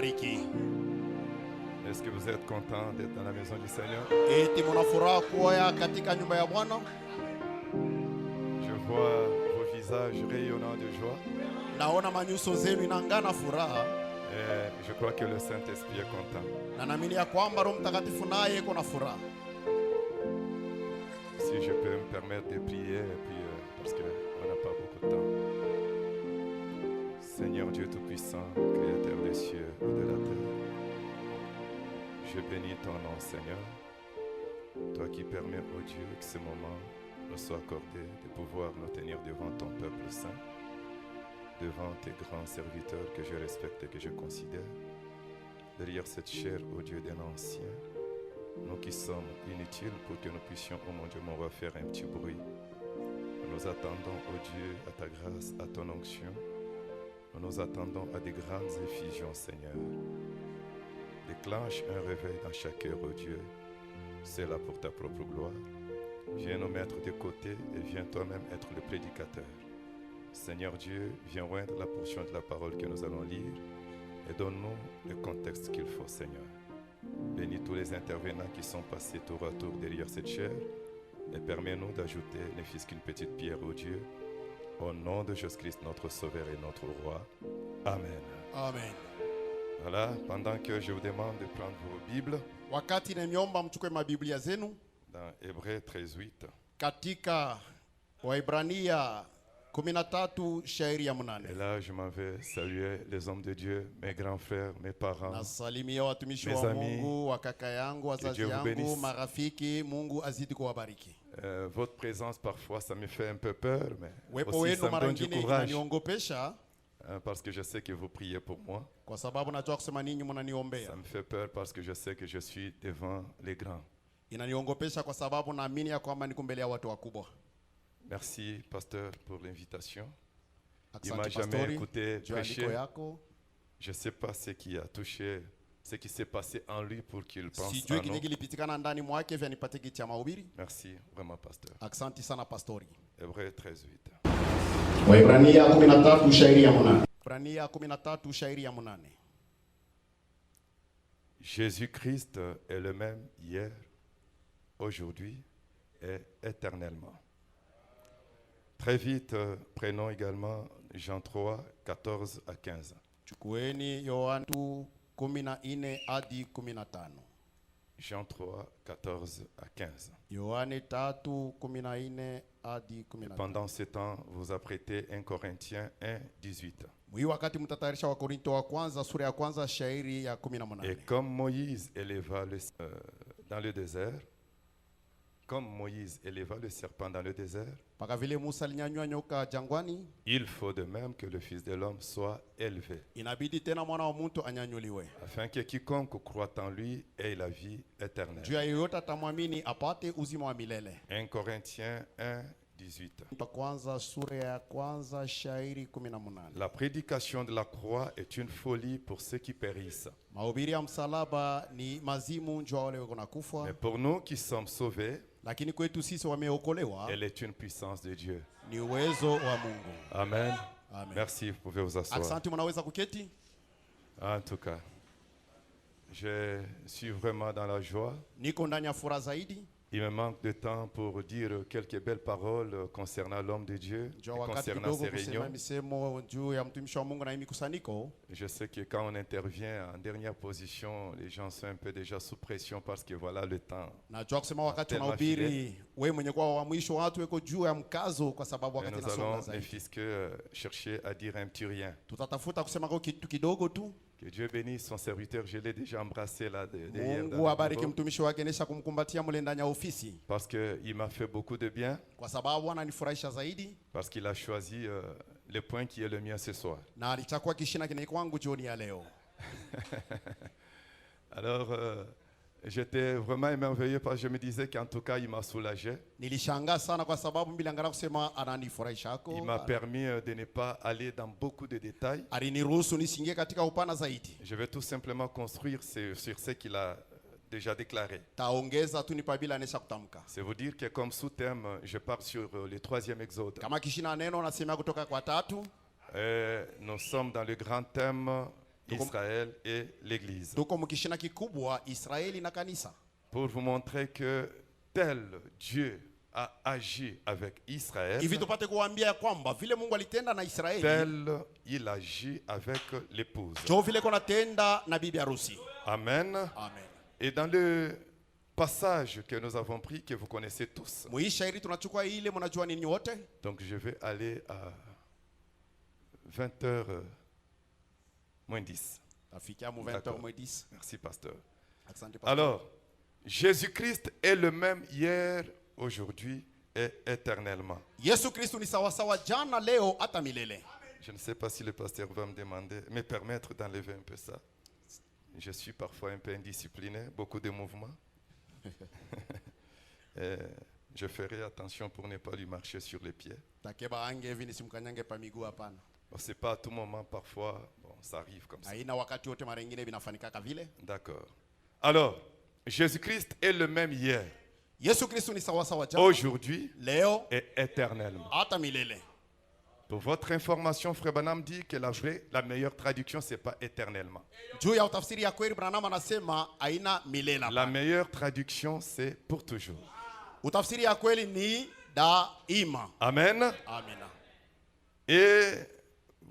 awabariki. Est-ce que vous êtes content d'être dans la maison du Seigneur? Eti mnafuraha kuwa katika nyumba ya Bwana? Je vois vos visages rayonnants de joie. Naona manyuso zenu inangana furaha. Et je crois que le Saint-Esprit est content. Na naamini ya kwamba Roho Mtakatifu naye yuko na furaha. Si je peux me permettre de prier, et puis, parce qu'on n'a pas beaucoup de temps. Seigneur Dieu Tout-Puissant, Créateur des cieux et de la terre, je bénis ton nom, Seigneur. Toi qui permets, ô Dieu, que ce moment nous soit accordé de pouvoir nous tenir devant ton peuple saint, devant tes grands serviteurs que je respecte et que je considère, derrière cette chair, ô Dieu d'un ancien, nous qui sommes inutiles pour que nous puissions, ô mon Dieu, mon roi, faire un petit bruit. Nous attendons, ô Dieu, à ta grâce, à ton onction. Nous attendons à des grandes effusions, Seigneur. Déclenche un réveil dans chaque cœur, ô Dieu. C'est là pour ta propre gloire. Viens nous mettre de côté et viens toi-même être le prédicateur. Seigneur Dieu, viens oindre la portion de la parole que nous allons lire et donne-nous le contexte qu'il faut, Seigneur. Bénis tous les intervenants qui sont passés tour à tour derrière cette chair et permets-nous d'ajouter, ne fût-ce qu'une petite pierre, ô Dieu, au nom de Jésus-Christ, notre Sauveur et notre Roi. Amen. Amen. Voilà, pendant que je vous demande de prendre vos Bibles, Wakati naniomba mchukue mabiblia zenu dans Hébreux 13:8, katika Waibrania 13 shairi ya 8. et là je m'en vais saluer les hommes de Dieu, mes grands frères, mes parents. Nasalimia watumishi Mes wa amis, Mungu, wa kaka yangu, wazazi Dieu vous yangu, bénisse. marafiki. Mungu azidi kuwabariki. Votre présence parfois ça me fait un peu peur, mais Wepo aussi wenu ça me mara donne du nyingine courage, inaniongopesha parce que je sais que vous priez pour moi. kwa sababu najua kusema ninyi Ça mnaniombea. me fait peur parce que je sais que je suis devant les grands. Inaniongopesha kwa sababu naamini ya kwamba niko mbele ya watu wakubwa. Merci, pasteur, pour l'invitation. Il Asante m'a jamais pastori, écouté juu ya andiko prêcher. yako. Je ne sais pas ce qui a touché, ce qui s'est passé en lui pour qu'il pense Sijui en kile nous. kilipitikana ndani mwake vya nipate kiti cha mahubiri. Merci vraiment, pasteur. Asante sana pastori. Hébreux 13:8. Waibrania 13 shairi ya 8. Waibrania 13 shairi ya 8. Jésus-Christ est le même hier, aujourd'hui et éternellement. Très vite, prenons également Jean 3, 14 à 15. Chukueni Yohana 14 hadi 15. Jean 3, 14 à 15. Yohane 3:14 hadi 15. Pendant ce temps, vous apprêtez 1 Corinthiens 1, 18. Mwi wakati mtatayarisha wa Korinto wa kwanza sura ya kwanza shairi ya Et 18. comme Moïse éleva dans le désert, comme Moïse éleva le serpent dans le désert, Paka vile Musa alinyanyua nyoka jangwani, il faut de même que le Fils de l'homme soit élevé, inabidi tena mwana wa mtu anyanyuliwe, afin que quiconque croit en lui ait la vie éternelle. juu ya yeyote atamwamini apate uzima wa milele. 1 Corinthiens 1, 18. Wa kwanza sura ya kwanza shairi 18. La prédication de la croix est une folie pour ceux qui périssent. Mahubiri ya msalaba ni mazimu njoo wale wako nakufa, Mais pour nous qui sommes sauvés, lakini kwetu sisi wameokolewa elle est une puissance de Dieu. ni uwezo wa Mungu. Amen. Amen. Merci, vous pouvez vous asseoir. Asante, mnaweza kuketi. En tout cas, je suis vraiment dans la joie. Niko ndani ya furaha zaidi. Il me manque de temps pour dire quelques belles paroles concernant l'homme de Dieu et Njoo wakati concernant kidogo ces kusema réunions. misemo juu ya mtumishi wa Mungu na hii mikusanyiko. Je sais que quand on intervient en dernière position, les gens sont un peu déjà sous pression parce que voilà le temps. Najua kusema wakati Tellement unahubiri wewe mwenye kwa wa mwisho watu weko juu ya mkazo kwa sababu Et wakati nous nasonga allons, ne zaidi. fût-ce que chercher à dire un petit rien. Tutatafuta kusema kwa kitu kidogo tu. Que Dieu bénisse son serviteur. Je l'ai déjà embrassé là derrière. Mungu abariki mtumishi wake nesha kumkumbatia mle ndani ya ofisi Parce qu'il m'a fait beaucoup de bien. kwa sababu ananifurahisha zaidi Parce qu'il a choisi le point qui est le mien ce soir. na alichakua kishina kile kwangu jioni ya leo. Alors, j'étais vraiment émerveillé parce que je me disais qu'en tout cas, il m'a soulagé. Nilishangaa sana kwa sababu mbili angalau kusema ananifurahisha Il hako. m'a permis de ne pas aller dans beaucoup de détails. Aliniruhusu nisingie katika upana zaidi. Je vais tout simplement construire sur ce qu'il a déjà déclaré. Taongeza tu nipa bila anesha kutamka. C'est vous dire que comme sous-thème, je pars sur le 3e exode. Kama kishina neno nasema kutoka kwa 3. Nous sommes dans le grand thème Israël et l'Église. Tuko mkishina kikubwa Israeli na kanisa. Pour vous montrer que tel Dieu a agi avec Israël, Hivi tupate kuambia ya kwamba vile Mungu alitenda na Israeli, tel il agit avec l'épouse. jo vile kona tenda na bibi harusi. Amen. Amen. Et dans le passage que nous avons pris, que vous connaissez tous, Muishairi tunachukua ile mnajua nini wote. donc je vais aller à 20h moins 10. Tafikia mu D'accord. 20h10. Merci, pasteur. Asante pastor. Alors, Jésus-Christ est le même hier, aujourd'hui et éternellement. Yesu Kristo ni sawa sawa jana leo hata milele. Je ne sais pas si le pasteur va me permettre d'enlever un peu ça. Je suis parfois un peu indiscipliné, beaucoup de mouvements. Je ferai attention pour ne pas lui marcher sur les pieds. Takeba ange hivi nisimkanyange pa miguu hapana. C'est pas à tout moment, parfois, bon, ça arrive comme ça. Haina wakati wote mara nyingine binafanikaka vile. D'accord. Alors, Jésus-Christ est le même hier, Yesu Kristo ni sawa sawa jana, aujourd'hui leo et éternellement. hata milele. Pour votre information, Frère Branham dit que la meilleure traduction, c'est pas éternellement. Juu ya utafsiri ya kweli Branham anasema haina milele La hapana. meilleure traduction, c'est pour toujours. Utafsiri ya kweli ni daima. Amen. Amina. Et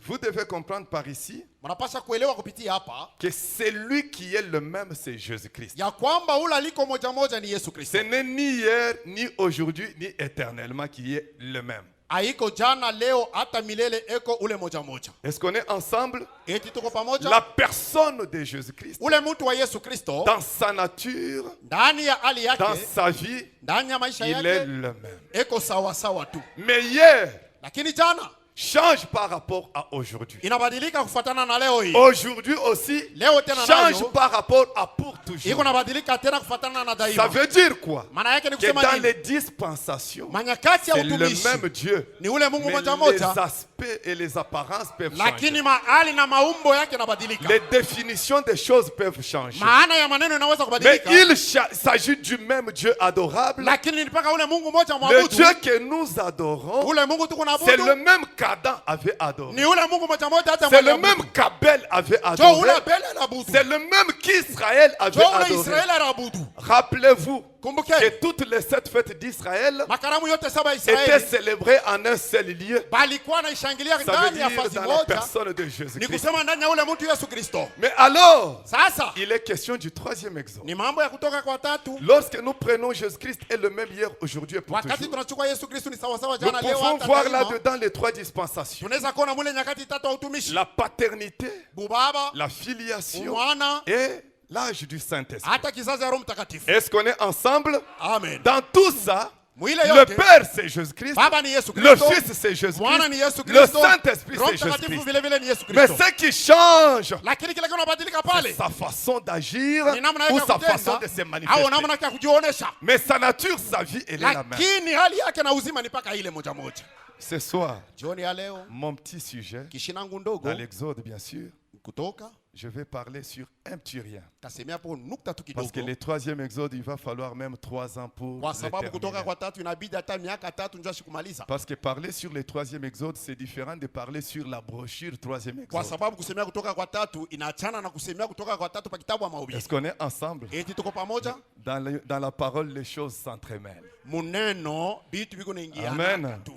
vous devez comprendre par ici Mnapasha kuelewa kupitia hapa que celui qui est le même, c'est Jésus-Christ. ya kwamba ula liko moja moja ni Yesu Kristo. Ce n'est ni hier, ni aujourd'hui, ni éternellement qui est le même. Haiko jana leo hata milele eko ule moja moja. Est-ce qu'on est ensemble? Eti tuko pamoja? La personne de Jésus-Christ, Ule mtu wa Yesu Kristo dans sa nature, ndani ya hali dans yake, sa vie, ndani ya maisha il est yake le même. eko sawa sawa tu. Mais hier Lakini jana change par rapport à aujourd'hui. inabadilika kufuatana na leo hii. Aujourd'hui aussi Leo tena change nayo par rapport à pour toujours. iko nabadilika tena kufuatana na Ça daima. veut dire quoi? Maana yake ni Que kusema dans nini? les dispensations, Manyakati ya c'est le utumishi même Dieu. ni ule Mungu Mais moja les moja, aspects et les apparences peuvent changer. lakini mahali na maumbo yake yanabadilika. Les définitions des choses peuvent changer. Maana ya maneno inaweza Mais kubadilika, il s'agit du même Dieu adorable. lakini ni mpaka ule Mungu moja Le mwabudu. Dieu que nous adorons, Ule Mungu tuko c'est le naabudu même qu'Adam avait adoré. ni ule Mungu moja moja hata C'est le mwabudu. même qu'Abel avait Jo ule adoré. Abeli anaabudu. C'est le même qu'Israël avait Jo ule adoré. Israeli anaabudu. Rappelez-vous Kumbukeni que toutes les 7 fêtes d'Israël makaramu yote saba ya étaient Israeli célébrées en un seul lieu. balikuwa naishangilia Ça veut ndani ya dire fazi dans la moja, personne de ni Jésus-Christ. kusema ndani ya ule mtu Yesu Kristo. Mais alors, Sasa il est question du troisième exode. ni mambo ya kutoka kwa tatu. Lorsque nous prenons Jésus-Christ est le même hier, aujourd'hui et pour Wakati toujours, tunachukua Yesu Kristo ni sawa sawa nous jana leo pouvons hata voir daima. là-dedans les 3 dispensations. Tunaweza kuona mule nyakati tatu ya utumishi: La paternité, bubaba, la filiation umwana, et l'âge du Saint-Esprit. hata kizazi ya Roho Mtakatifu. Est-ce qu'on est ensemble? Amen. Dans tout ça, Mwile le yote Père c'est Jésus-Christ, baba ni Yesu le Kristo, Fils c'est mwana ni Jésus-Christ, Yesu le Kristo, Saint-Esprit Roho c'est Mtakatifu Jésus-Christ. vile vile ni Yesu Mais Kristo. ce qui change, Lakini kile kinabadilika c'est pale sa façon d'agir ni namna ou yake sa ya façon kutenda de se au manifester. namna yake ya kujionesha, Mais sa nature, sa vie, elle est la même. lakini hali yake na uzima ni paka ile moja moja. Ce soir, Jioni ya leo mon petit sujet, kishinangu ndogo dans l'Exode bien sûr, kutoka je vais parler sur un petit rien. tasemea hapo nukta tu Parce que kidogo, le troisième Exode, il va falloir même 3 ans pour kwa le sababu kutoka terminer. kwa tatu inabidi hata miaka tatu ndio ashikumaliza. Parce que parler sur le troisième Exode, c'est différent de parler sur la brochure troisième Kwa Exode. sababu kusemea kutoka kwa tatu inaachana na kusemea kutoka kwa tatu pa kitabu ya Est-ce mahubiri. qu'on est ensemble? Eti tuko pamoja? Dans la parole, les choses s'entremêlent. Muneno bitu biko naingiana Amen. tu.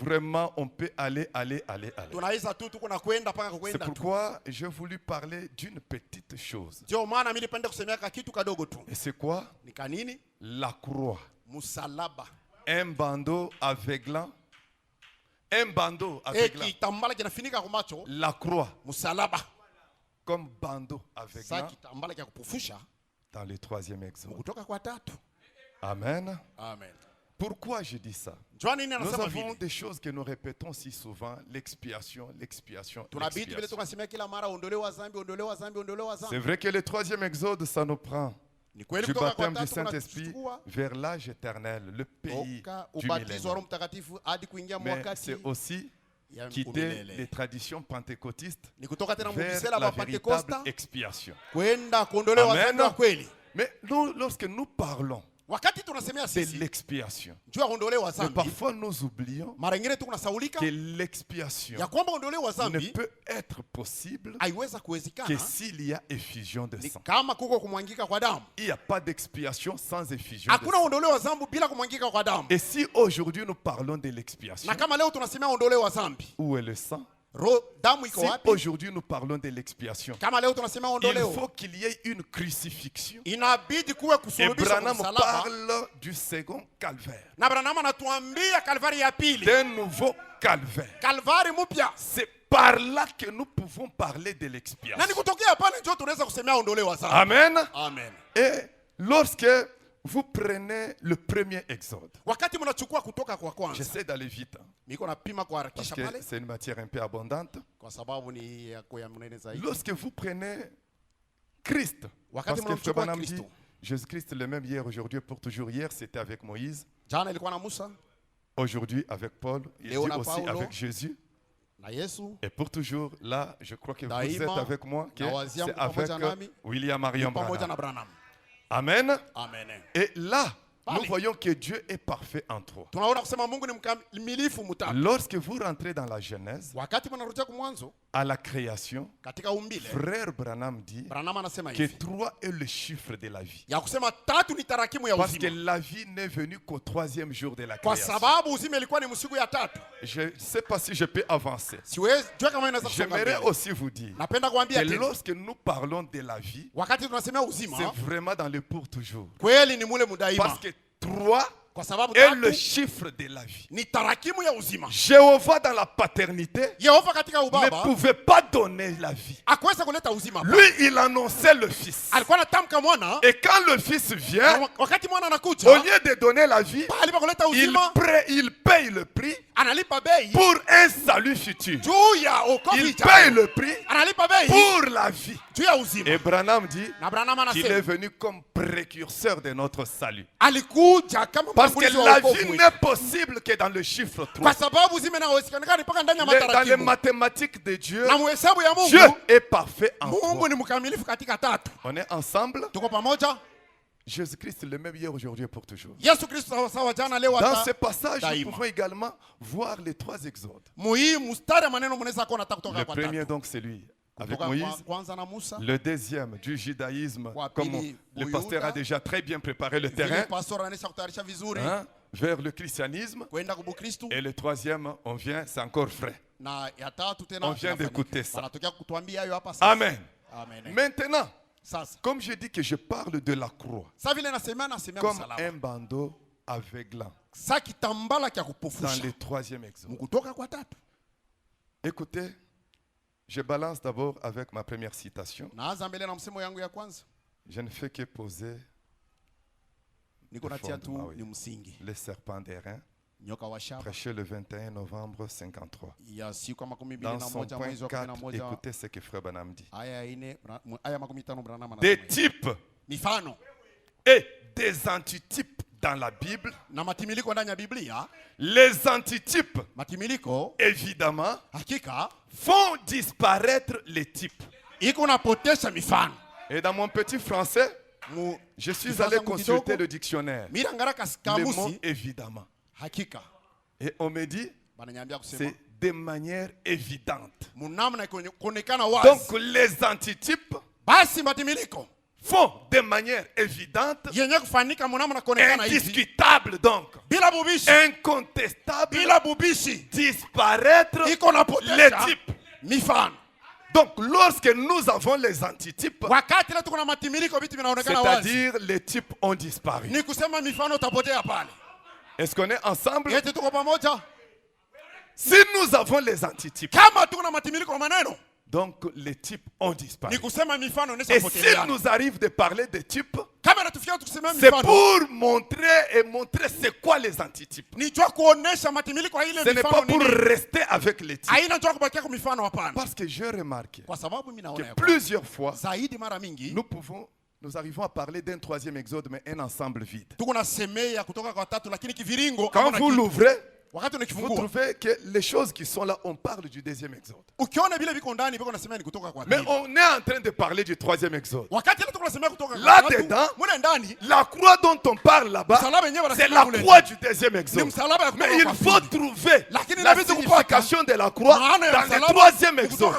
Vraiment, on peut aller. Tunaweza tu tuko na kwenda paka C'est kwenda tu. pourquoi j'ai voulu parler d'une petite chose. Ndio maana mimi nipende kusemea ka kitu kadogo tu. Et c'est quoi? Ni kanini? La croix. Msalaba. Un bandeau aveuglant. Un bandeau aveuglant. Kitambala kinafinika kwa macho, La croix msalaba. comme bandeau Sasa aveuglant kitambala cha kupufusha dans le troisième Exode. kutoka kwa tatu. Amen. Amen. Pourquoi je dis ça? Njoo nini Nous anasema avons vile? des choses que nous répétons si souvent, l'expiation, l'expiation, Tunabidi vile l'expiation. tukasemea kila mara ondolewa dhambi, ondolewa dhambi, ondolewa C'est dhambi. vrai que le troisième Exode, ça nous prend Ni kweli du kutoka kwa baptême du tatu Saint-Esprit kunachukua vers l'âge éternel, le pays toka du ubatizo wa millénaire. Roho Mtakatifu hadi kuingia Mais mwakati c'est aussi ya quitter les umilele. traditions pentecôtistes Ni kutoka tena vers mubisela la wa véritable Pentekosta expiation. kwenda kuondolewa Amen. dhambi wa kweli. Mais nous, lorsque nous parlons wakati tunasemea c'est sisi l'expiation. juu ya ondoleo wa Mais dhambi, parfois nous oublions mara nyingine tunasaulika que l'expiation ya kwamba ondoleo wa ne dhambi peut être possible haiweza que kuwezekana s'il y a effusion de ni sang. kama kuko kumwangika kwa damu. Il n'y a pas d'expiation sans effusion de Hakuna sang. ondoleo wa dhambi bila kumwangika kwa damu. Et si aujourd'hui nous parlons de l'expiation, Na kama leo tunasemea ondoleo wa dhambi, où est le sang? damu iko Si wapi? aujourd'hui nous parlons de l'expiation, Kama leo tunasemea il ondoleo, faut qu'il y ait une crucifixion. inabidi kuwe Et kusulubishwa kwa Branham msalaba. parle du second calvaire, Na Branham anatuambia Kalvari ya pili, d'un nouveau calvaire. Kalvari mpya. C'est par là que nous pouvons parler de Na ni l'expiation. kutokea pale ndio tunaweza kusemea ondoleo wa dhambi. Amen. Amen. Et lorsque vous prenez le premier exode, Wakati mnachukua kutoka kwa kwanza, j'essaie d'aller vite, hein, niko napima parce kuharakisha que pale c'est une matière un peu abondante. kwa sababu ni ya mnene zaidi. Lorsque vous prenez Christ, Wakati parce que mnamchukua Frère Branham Kristo. dit, Jésus-Christ le même hier, aujourd'hui et pour toujours. Hier, c'était avec Moïse. Jana ilikuwa na Musa Aujourd'hui, avec Paul. Il dit Leo na aussi Paulo. avec Jésus. na Yesu. Et pour toujours, là, je crois que vous Daima, êtes avec moi. Que na wazia c'est mko avec pamoja nami, William Marion pamoja na Branham. Branham. Amen. Amen. Et là, nous Allez. voyons que Dieu est parfait en toi. Tunaona kusema Mungu ni mkamilifu mtatu. Lorsque vous rentrez dans la Genèse, Wakati mnarudia kwa mwanzo à la création, katika umbile, Frère Branham dit Branham anasema que hivi. 3 est le chiffre de la vie. Ya kusema tatu ni tarakimu ya Parce que uzima. la vie n'est venue qu'au 3e jour de la Kwa création. sababu uzima ilikuwa ni msiku ya tatu. Je ne sais pas si je peux avancer. Siwezi jua kama inaweza kusonga J'aimerais mbele. aussi vous dire Napenda kuambia que tena. lorsque nous parlons de la vie, Wakati tunasemea uzima, c'est vraiment dans le pour toujours. kweli ni mule mudaima. Parce que 3 Kwa sababu est le tatu chiffre de la vie. ni tarakimu ya uzima. Jéhovah dans la paternité Yehova katika ne ubaba pouvait pas donner la vie. hakuweza kuleta uzima. Lui, il annonçait le Fils. Alikuwa anatamka mwana, Et quand le Fils vient, na wakati mwana au anakuja, lieu de donner la vie, pale pa kuleta il uzima, paye le prix analipa bei pour un salut futur. juu ya wokovu Il ijayo. paye le prix Analipa bei pour la vie. juu ya uzima. Et Branham dit Na Branham qu'il est anasema venu comme précurseur de notre salut. alikuja kama Parce que mtangulizi wa la wokovu vie wetu. n'est possible que dans le chiffre 3. Kwa sababu uzima inawezekana mpaka ndani ya Dans les matarakimu. mathématiques de Dieu, Na muhesabu ya Dieu Mungu, est parfait en Mungu toi. ni mkamilifu katika tatu. On est ensemble. Tuko pamoja? Jésus-Christ le même hier, aujourd'hui et pour toujours. Yesu Kristo sawa sawa jana leo Dans hata ce passage, nous daima. pouvons également voir les 3 exodes. muhimu mstari ya maneno mnaweza kuona hata kutoka Le kwa premier, tatu. donc, c'est lui, avec Kutoka Moïse. kwanza na Musa. Le deuxième, du judaïsme, Kwa comme pili, le Buyuda. pasteur a déjà très bien préparé le Vile terrain, pastor anaisha kutayarisha vizuri hein, vers le christianisme. kwenda kwa Kristo. Et le troisième, on vient, c'est encore frais. Na ya tatu tena On vient inafanyika. d'écouter ça. Wanatokea kutuambia hayo hapa sasa. Amen. Amen. Maintenant, Sasa comme je dis que je parle de la croix sasa vile nasemea comme msalaba. un bandeau aveuglant Sasa kitambala kya dans kupofusha le troisième exode. mkutoka kwa tatu. Écoutez, je balance d'abord avec ma première citation. Naanza mbele na msemo yangu ya kwanza. Je ne fais que poser Niko natia tu fondement, oui. ni msingi. les serpents d'airain, Nyoka wa shaba prêché le 21 novembre 53. ya siku kama 12 Dans na son moja point mwezi wa 4, 11 écoutez ce que Frère Branham dit. aya ine aya 15 Branham Des anasema types mifano et des antitypes dans la Bible. na matimiliko ndani ya Biblia. Les antitypes, Matimiliko évidemment, hakika font disparaître les types. iko napotesha mifano. Et dans mon petit français, Mu je suis Kifaransa allé consulter kidogo, le dictionnaire. mira ngara Le mot kamusi évidemment. hakika Et on me dit, bananyambia kusema c'est de manière évidente. munamna kuonekana wazi. Donc les antitypes Basi matimiliko font de manière évidente, yenye kufanika munamna kuonekana hivi indiscutable donc, bila bubishi, incontestable, bila bubishi disparaître iko les napotesha types. mifano. Donc lorsque nous avons les antitypes, Wakati leo tuko na matimiliko vitu vinaonekana wazi, c'est-à-dire les types ont disparu. ni kusema mifano utapotea pale. Est-ce qu'on est ensemble? Eti tuko pamoja? Si nous avons les antitypes, Kama tuko na matimiliko maneno, donc les types ont disparu. ni kusema mifano Et inaweza s'il potea. nous arrive de parler de types, Kama natufikia tukisema c'est mifano, pour montrer c'est quoi les antitypes. ni jua kuonesha matimiliko ya ile Ce n'est pas mifano pour nini. rester avec les types. Haina jua kubakia kwa mifano, hapana. Parce que j'ai remarqué Kwa sababu mimi naona que ya plusieurs fois, zaidi mara mingi nous arrivons à parler d'un troisième exode, mais un ensemble vide. tuko na semea kutoka kwa tatu, lakini kiviringo Quand hamna vous kitu. l'ouvrez, Wakati vous unakifungua trouvez que les choses qui sont là, on parle du deuxième exode. ukiona vile viko ndani viko na semea ni kutoka kwa Mais pili. on est en train de parler du troisième exode. Wakati ile tuko Là-dedans, la croix dont on parle là-bas, c'est la croix du deuxième exode. Mais il faut trouver la signification de la croix dans le troisième exode.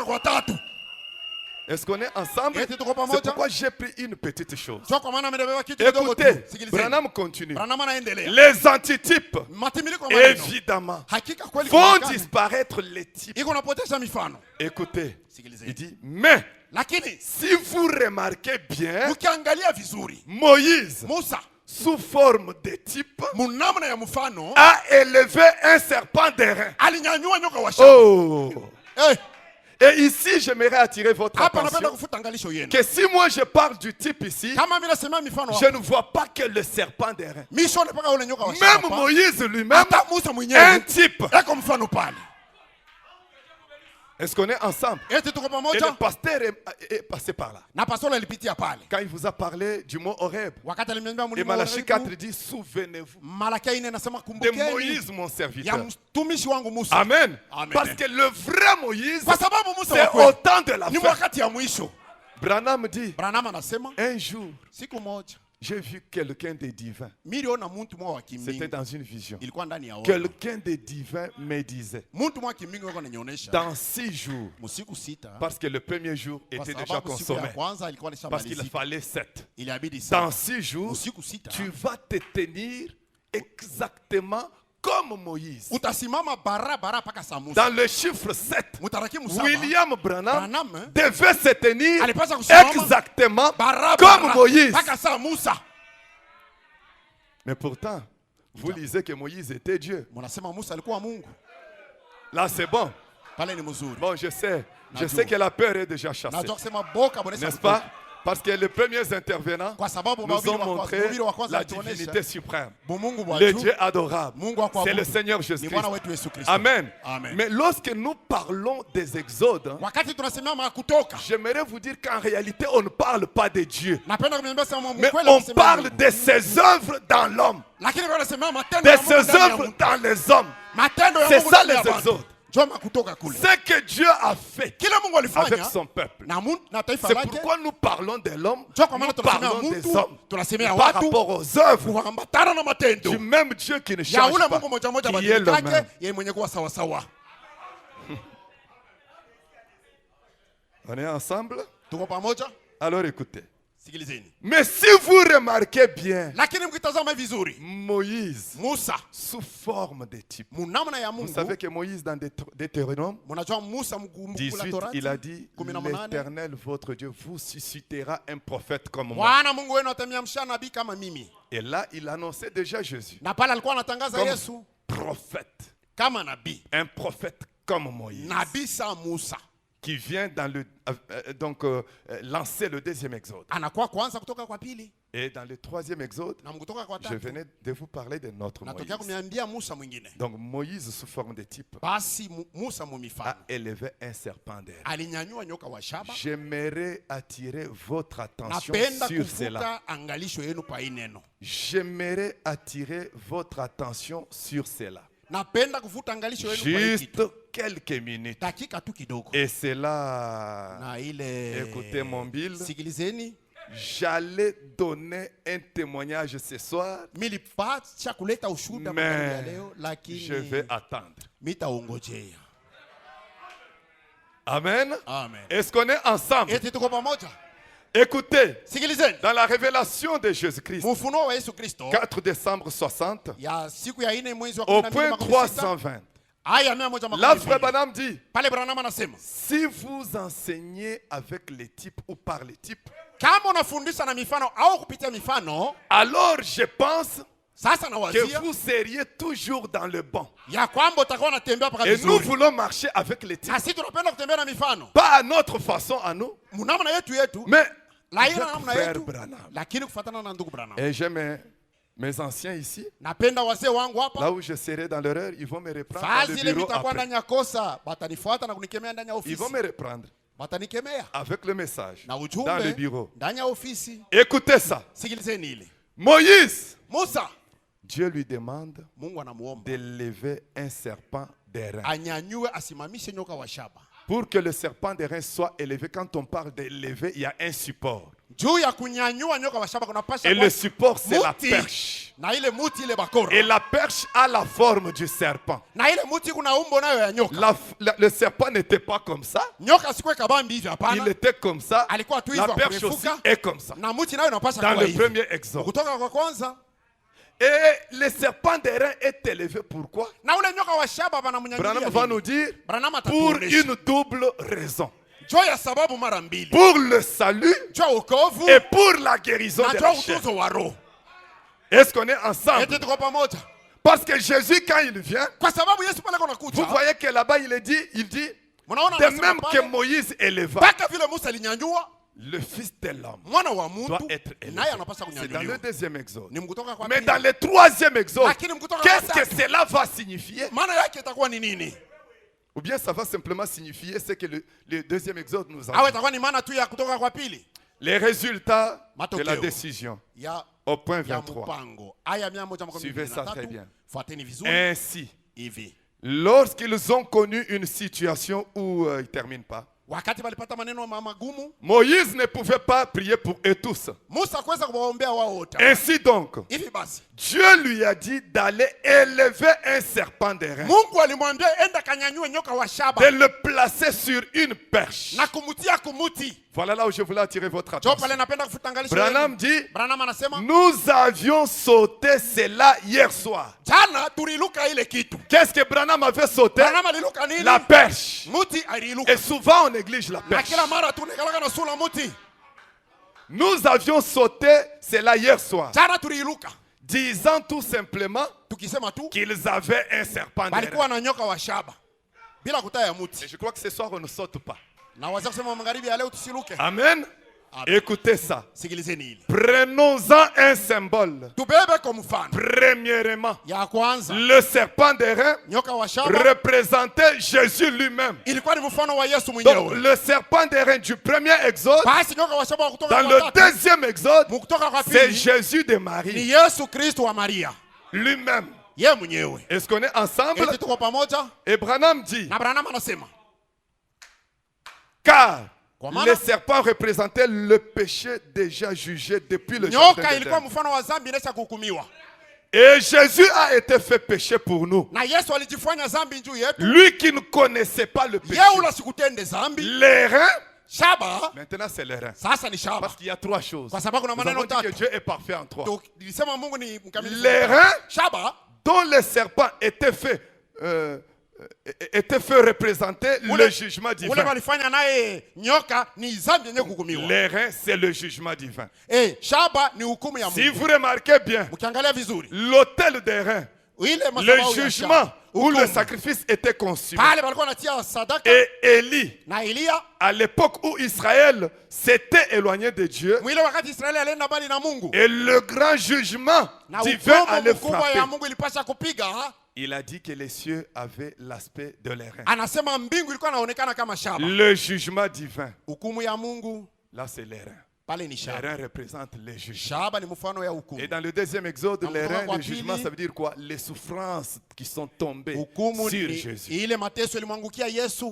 Est-ce qu'on est ensemble? C'est pourquoi j'ai pris une petite chose. Écoutez, Branham continue. Les antitypes, évidemment, font disparaître les types. Écoutez, il dit, mais si vous remarquez bien, Moïse, sous forme de type, a élevé un serpent d'airain. Oh! Et ici, j'aimerais attirer votre attention que si moi je parle du type ici, je ne vois pas que le serpent d'airain. Même Moïse lui-même, un type. Est-ce qu'on est ensemble? Et le pasteur est passé par là. Quand il vous a parlé du mot Horeb, et Malachie 4 dit, souvenez-vous de Moïse mon serviteur. Amen. Parce que le vrai Moïse, c'est au temps de la fin. Branham dit, un jour, j'ai vu quelqu'un de divin. C'était dans une vision. Quelqu'un de divin me disait, dans 6 jours, parce que le premier jour était déjà consommé, parce qu'il fallait 7. Dans 6 jours, tu vas te tenir exactement comme Moïse. Dans le chiffre 7, William Branham devait se tenir exactement comme Moïse. Mais pourtant, vous lisez que Moïse était Dieu. Là, c'est bon. Bon, je sais que la peur est déjà chassée. N'est-ce pas? Parce que les premiers intervenants nous ont montré la divinité suprême. Le Dieu adorable. C'est le Seigneur Jésus-Christ. Amen. Mais lorsque nous parlons des exodes, j'aimerais vous dire qu'en réalité, on ne parle pas de Dieu. Mais on parle de ses œuvres dans l'homme. De ses œuvres dans les hommes. C'est ça les exodes. Ce que Dieu a fait avec son peuple. C'est pourquoi nous parlons de l'homme, nous parlons des hommes par rapport aux œuvres du même Dieu qui ne change pas, qui est le même. On est ensemble? Alors écoutez. Mais si vous remarquez bien, Moïse, sous forme de type. Vous savez que Moïse, dans Deutéronome 18, il a dit, l'Éternel, votre Dieu, vous suscitera un prophète comme moi. Et là, il annonçait déjà Jésus comme prophète. Un prophète comme Moïse. Qui vient dans le, lancer le deuxième exode. Et dans le troisième exode, je venais de vous parler de notre Moïse. Donc Moïse sous forme de type a élevé un serpent d'airain. J'aimerais attirer votre attention sur cela. J'aimerais attirer votre attention sur cela. Juste quelques minutes. Et c'est là, écoutez mon Bill, j'allais donner un témoignage ce soir, mais je vais attendre. Amen. Est-ce qu'on est ensemble? Écoutez, dans la révélation de Jésus-Christ, 4 décembre 60, au point 320, là, Frère Branham dit, si vous enseignez avec les types ou par les types, alors je pense que vous seriez toujours dans le bon. Et nous voulons marcher avec les types. Pas à notre façon, à nous, mais frère Branham. Et j'aime mes anciens ici. Là où je serai dans l'erreur, ils vont me reprendre dans le bureau après. Ils vont me reprendre avec le message dans le bureau. Écoutez ça. Moïse, Dieu lui demande d'élever un serpent d'airain. Pour que le serpent d'airain soit élevé, quand on parle d'élever, il y a un support. Juu ya kunyanyua nyoka wa shaba kunapasha Et le support, c'est la muti. perche. Na ile muti ile bakora. Et la perche a la forme du serpent. Na ile muti kuna umbo nayo ya nyoka. Le serpent n'était pas comme ça. Nyoka sikuwe kabambi hivi Il hapana. était comme ça. Alikuwa tu La hivyo perche aussi kurefuka. est comme ça. Na muti nayo inapasha Dans kuwa le hivi. premier exode. Kutoka kwa kwanza. Et le serpent d'airain est élevé. Pourquoi? Na ule nyoka wa shaba banamnyanyilia. Branham va nous dire Branham pour atatuonesha. une double raison. Juu ya sababu mara mbili. Pour le salut Juu ya wokovu. et pour la guérison Na de juu la ya chair. utunzo wa roho. Est-ce qu'on est ensemble? Eti tuko pamoja. Parce que Jésus, quand il vient, Kwa sababu Yesu pale kuna kuja. vous voyez que là-bas, il dit, Mnaona de anasema même que pale. Moïse éleva, Mpaka vile Musa alinyanyua. le fils de l'homme Mwana wa doit mtu être élevé. naye anapaswa C'est dans le kunyanyuliwa. deuxième exode. Ni mkutoka kwa Mais pili. dans le troisième exode, Lakini mkutoka kwa qu'est-ce que tatu. cela va signifier? Maana yake itakuwa ni nini? Ou bien ça va simplement signifier ce que le deuxième exode nous a Awe dit. itakuwa ni maana tu ya kutoka kwa pili. Les résultats de Matokeo. la décision Ya au point ya 23. mpango. Aya 123. Suivez ça très bien. Fuateni vizuri. Ainsi, Hivi. lorsqu'ils ont connu une situation où ils ne terminent pas, Wakati walipata maneno magumu, Moïse ne pouvait pas prier pour eux tous. Musa kuweza kuwaombea wao wote. Ainsi donc, Hivi basi, Dieu lui a dit d'aller élever un serpent d'airain, Mungu alimwambia enda kanyanyue nyoka wa shaba de le placer sur une perche. na kumutia kumuti. Voilà là où je voulais attirer votre Jo attention. pale napenda kufutangalisha. Branham dit, Branham anasema, nous avions sauté cela hier soir. jana tuliluka ile kitu. Qu'est-ce que Branham avait sauté? Branham aliluka nini? La perche. Muti aliluka. Et souvent on néglige la Na perche. kila mara tunekalaka na sula muti. Nous avions sauté cela hier soir, Jana tuliluka. disant tout simplement Tukisema tu qu'ils avaient un serpent balikuwa d'airain. na nyoka wa shaba. Bila kutaya Et muti. je crois que ce soir on ne saute pas. Na wazee kusema magharibi ya leo tusiluke. Amen. Écoutez ça. Sikilizeni hili. Prenons-en un symbole. Tubebe kwa mfano. Premièrement, Ya kwanza, le serpent d'airain nyoka wa shaba représentait Jésus lui-même. ilikuwa ni mfano wa Yesu Donc mwenyewe. le serpent d'airain du premier exode, Basi nyoka wa shaba wa kutoka dans kwa le tatu, deuxième exode, kutoka kwa c'est pili Jésus de ni Marie Yesu Kristo wa Maria. lui-même. Yeye mwenyewe. Est-ce qu'on est ensemble? Eti tuko pamoja? Et Branham dit, Na Branham anasema, car Kwa maana- le serpent représentait le péché déjà jugé depuis le jardin nyoka ilikuwa d'Éden. mfano wa dhambi inaweza kuhukumiwa. Et Jésus a été fait péché pour nous. Na Yesu alijifanya dhambi juu yetu. Lui qui ne connaissait pas le péché. Yeye ula sikutende dhambi. Les reins, Shaba maintenant c'est les reins. sasa ni shaba. Parce qu'il y a trois choses. Kwa sababu kuna Nous maneno avons dit que tatu. Dieu est parfait en trois. Nilisema Mungu ni mkamilifu. Les reins Shaba dont le serpent était fait représenter le jugement ule divin. walifanya naye nyoka ni dhambi yenye kuhukumiwa. Les reins, c'est le jugement divin. Shaba ni hukumu ya Si Mungu. vous remarquez bien, Mkiangalia vizuri, l'autel des reins, ile le madhabahu ya jugement shaba, où le hukumu. sacrifice était consumé. Pale walikuwa wanatia sadaka Et Élie, na Elia. à l'époque où Israël s'était éloigné de Dieu, Mwile wakati Israeli alienda mbali na Mungu. et le grand jugement Na divin hukumu allait mkubwa frapper, ya Mungu ilipasha kupiga. il a dit que les cieux avaient l'aspect de les reins. Anasema mbingu ilikuwa inaonekana kama shaba. Le jugement divin, Hukumu ya Mungu là c'est les reins. pale ni Les shaba. reins représentent les jugements. Shaba ni mfano ya hukumu. Et dans le deuxième exode, Dans les le reins, droit le jugement, pili, ça veut dire quoi? Les souffrances qui sont tombées Hukumu sur ni Jésus. ile mateso ilimwangukia Yesu.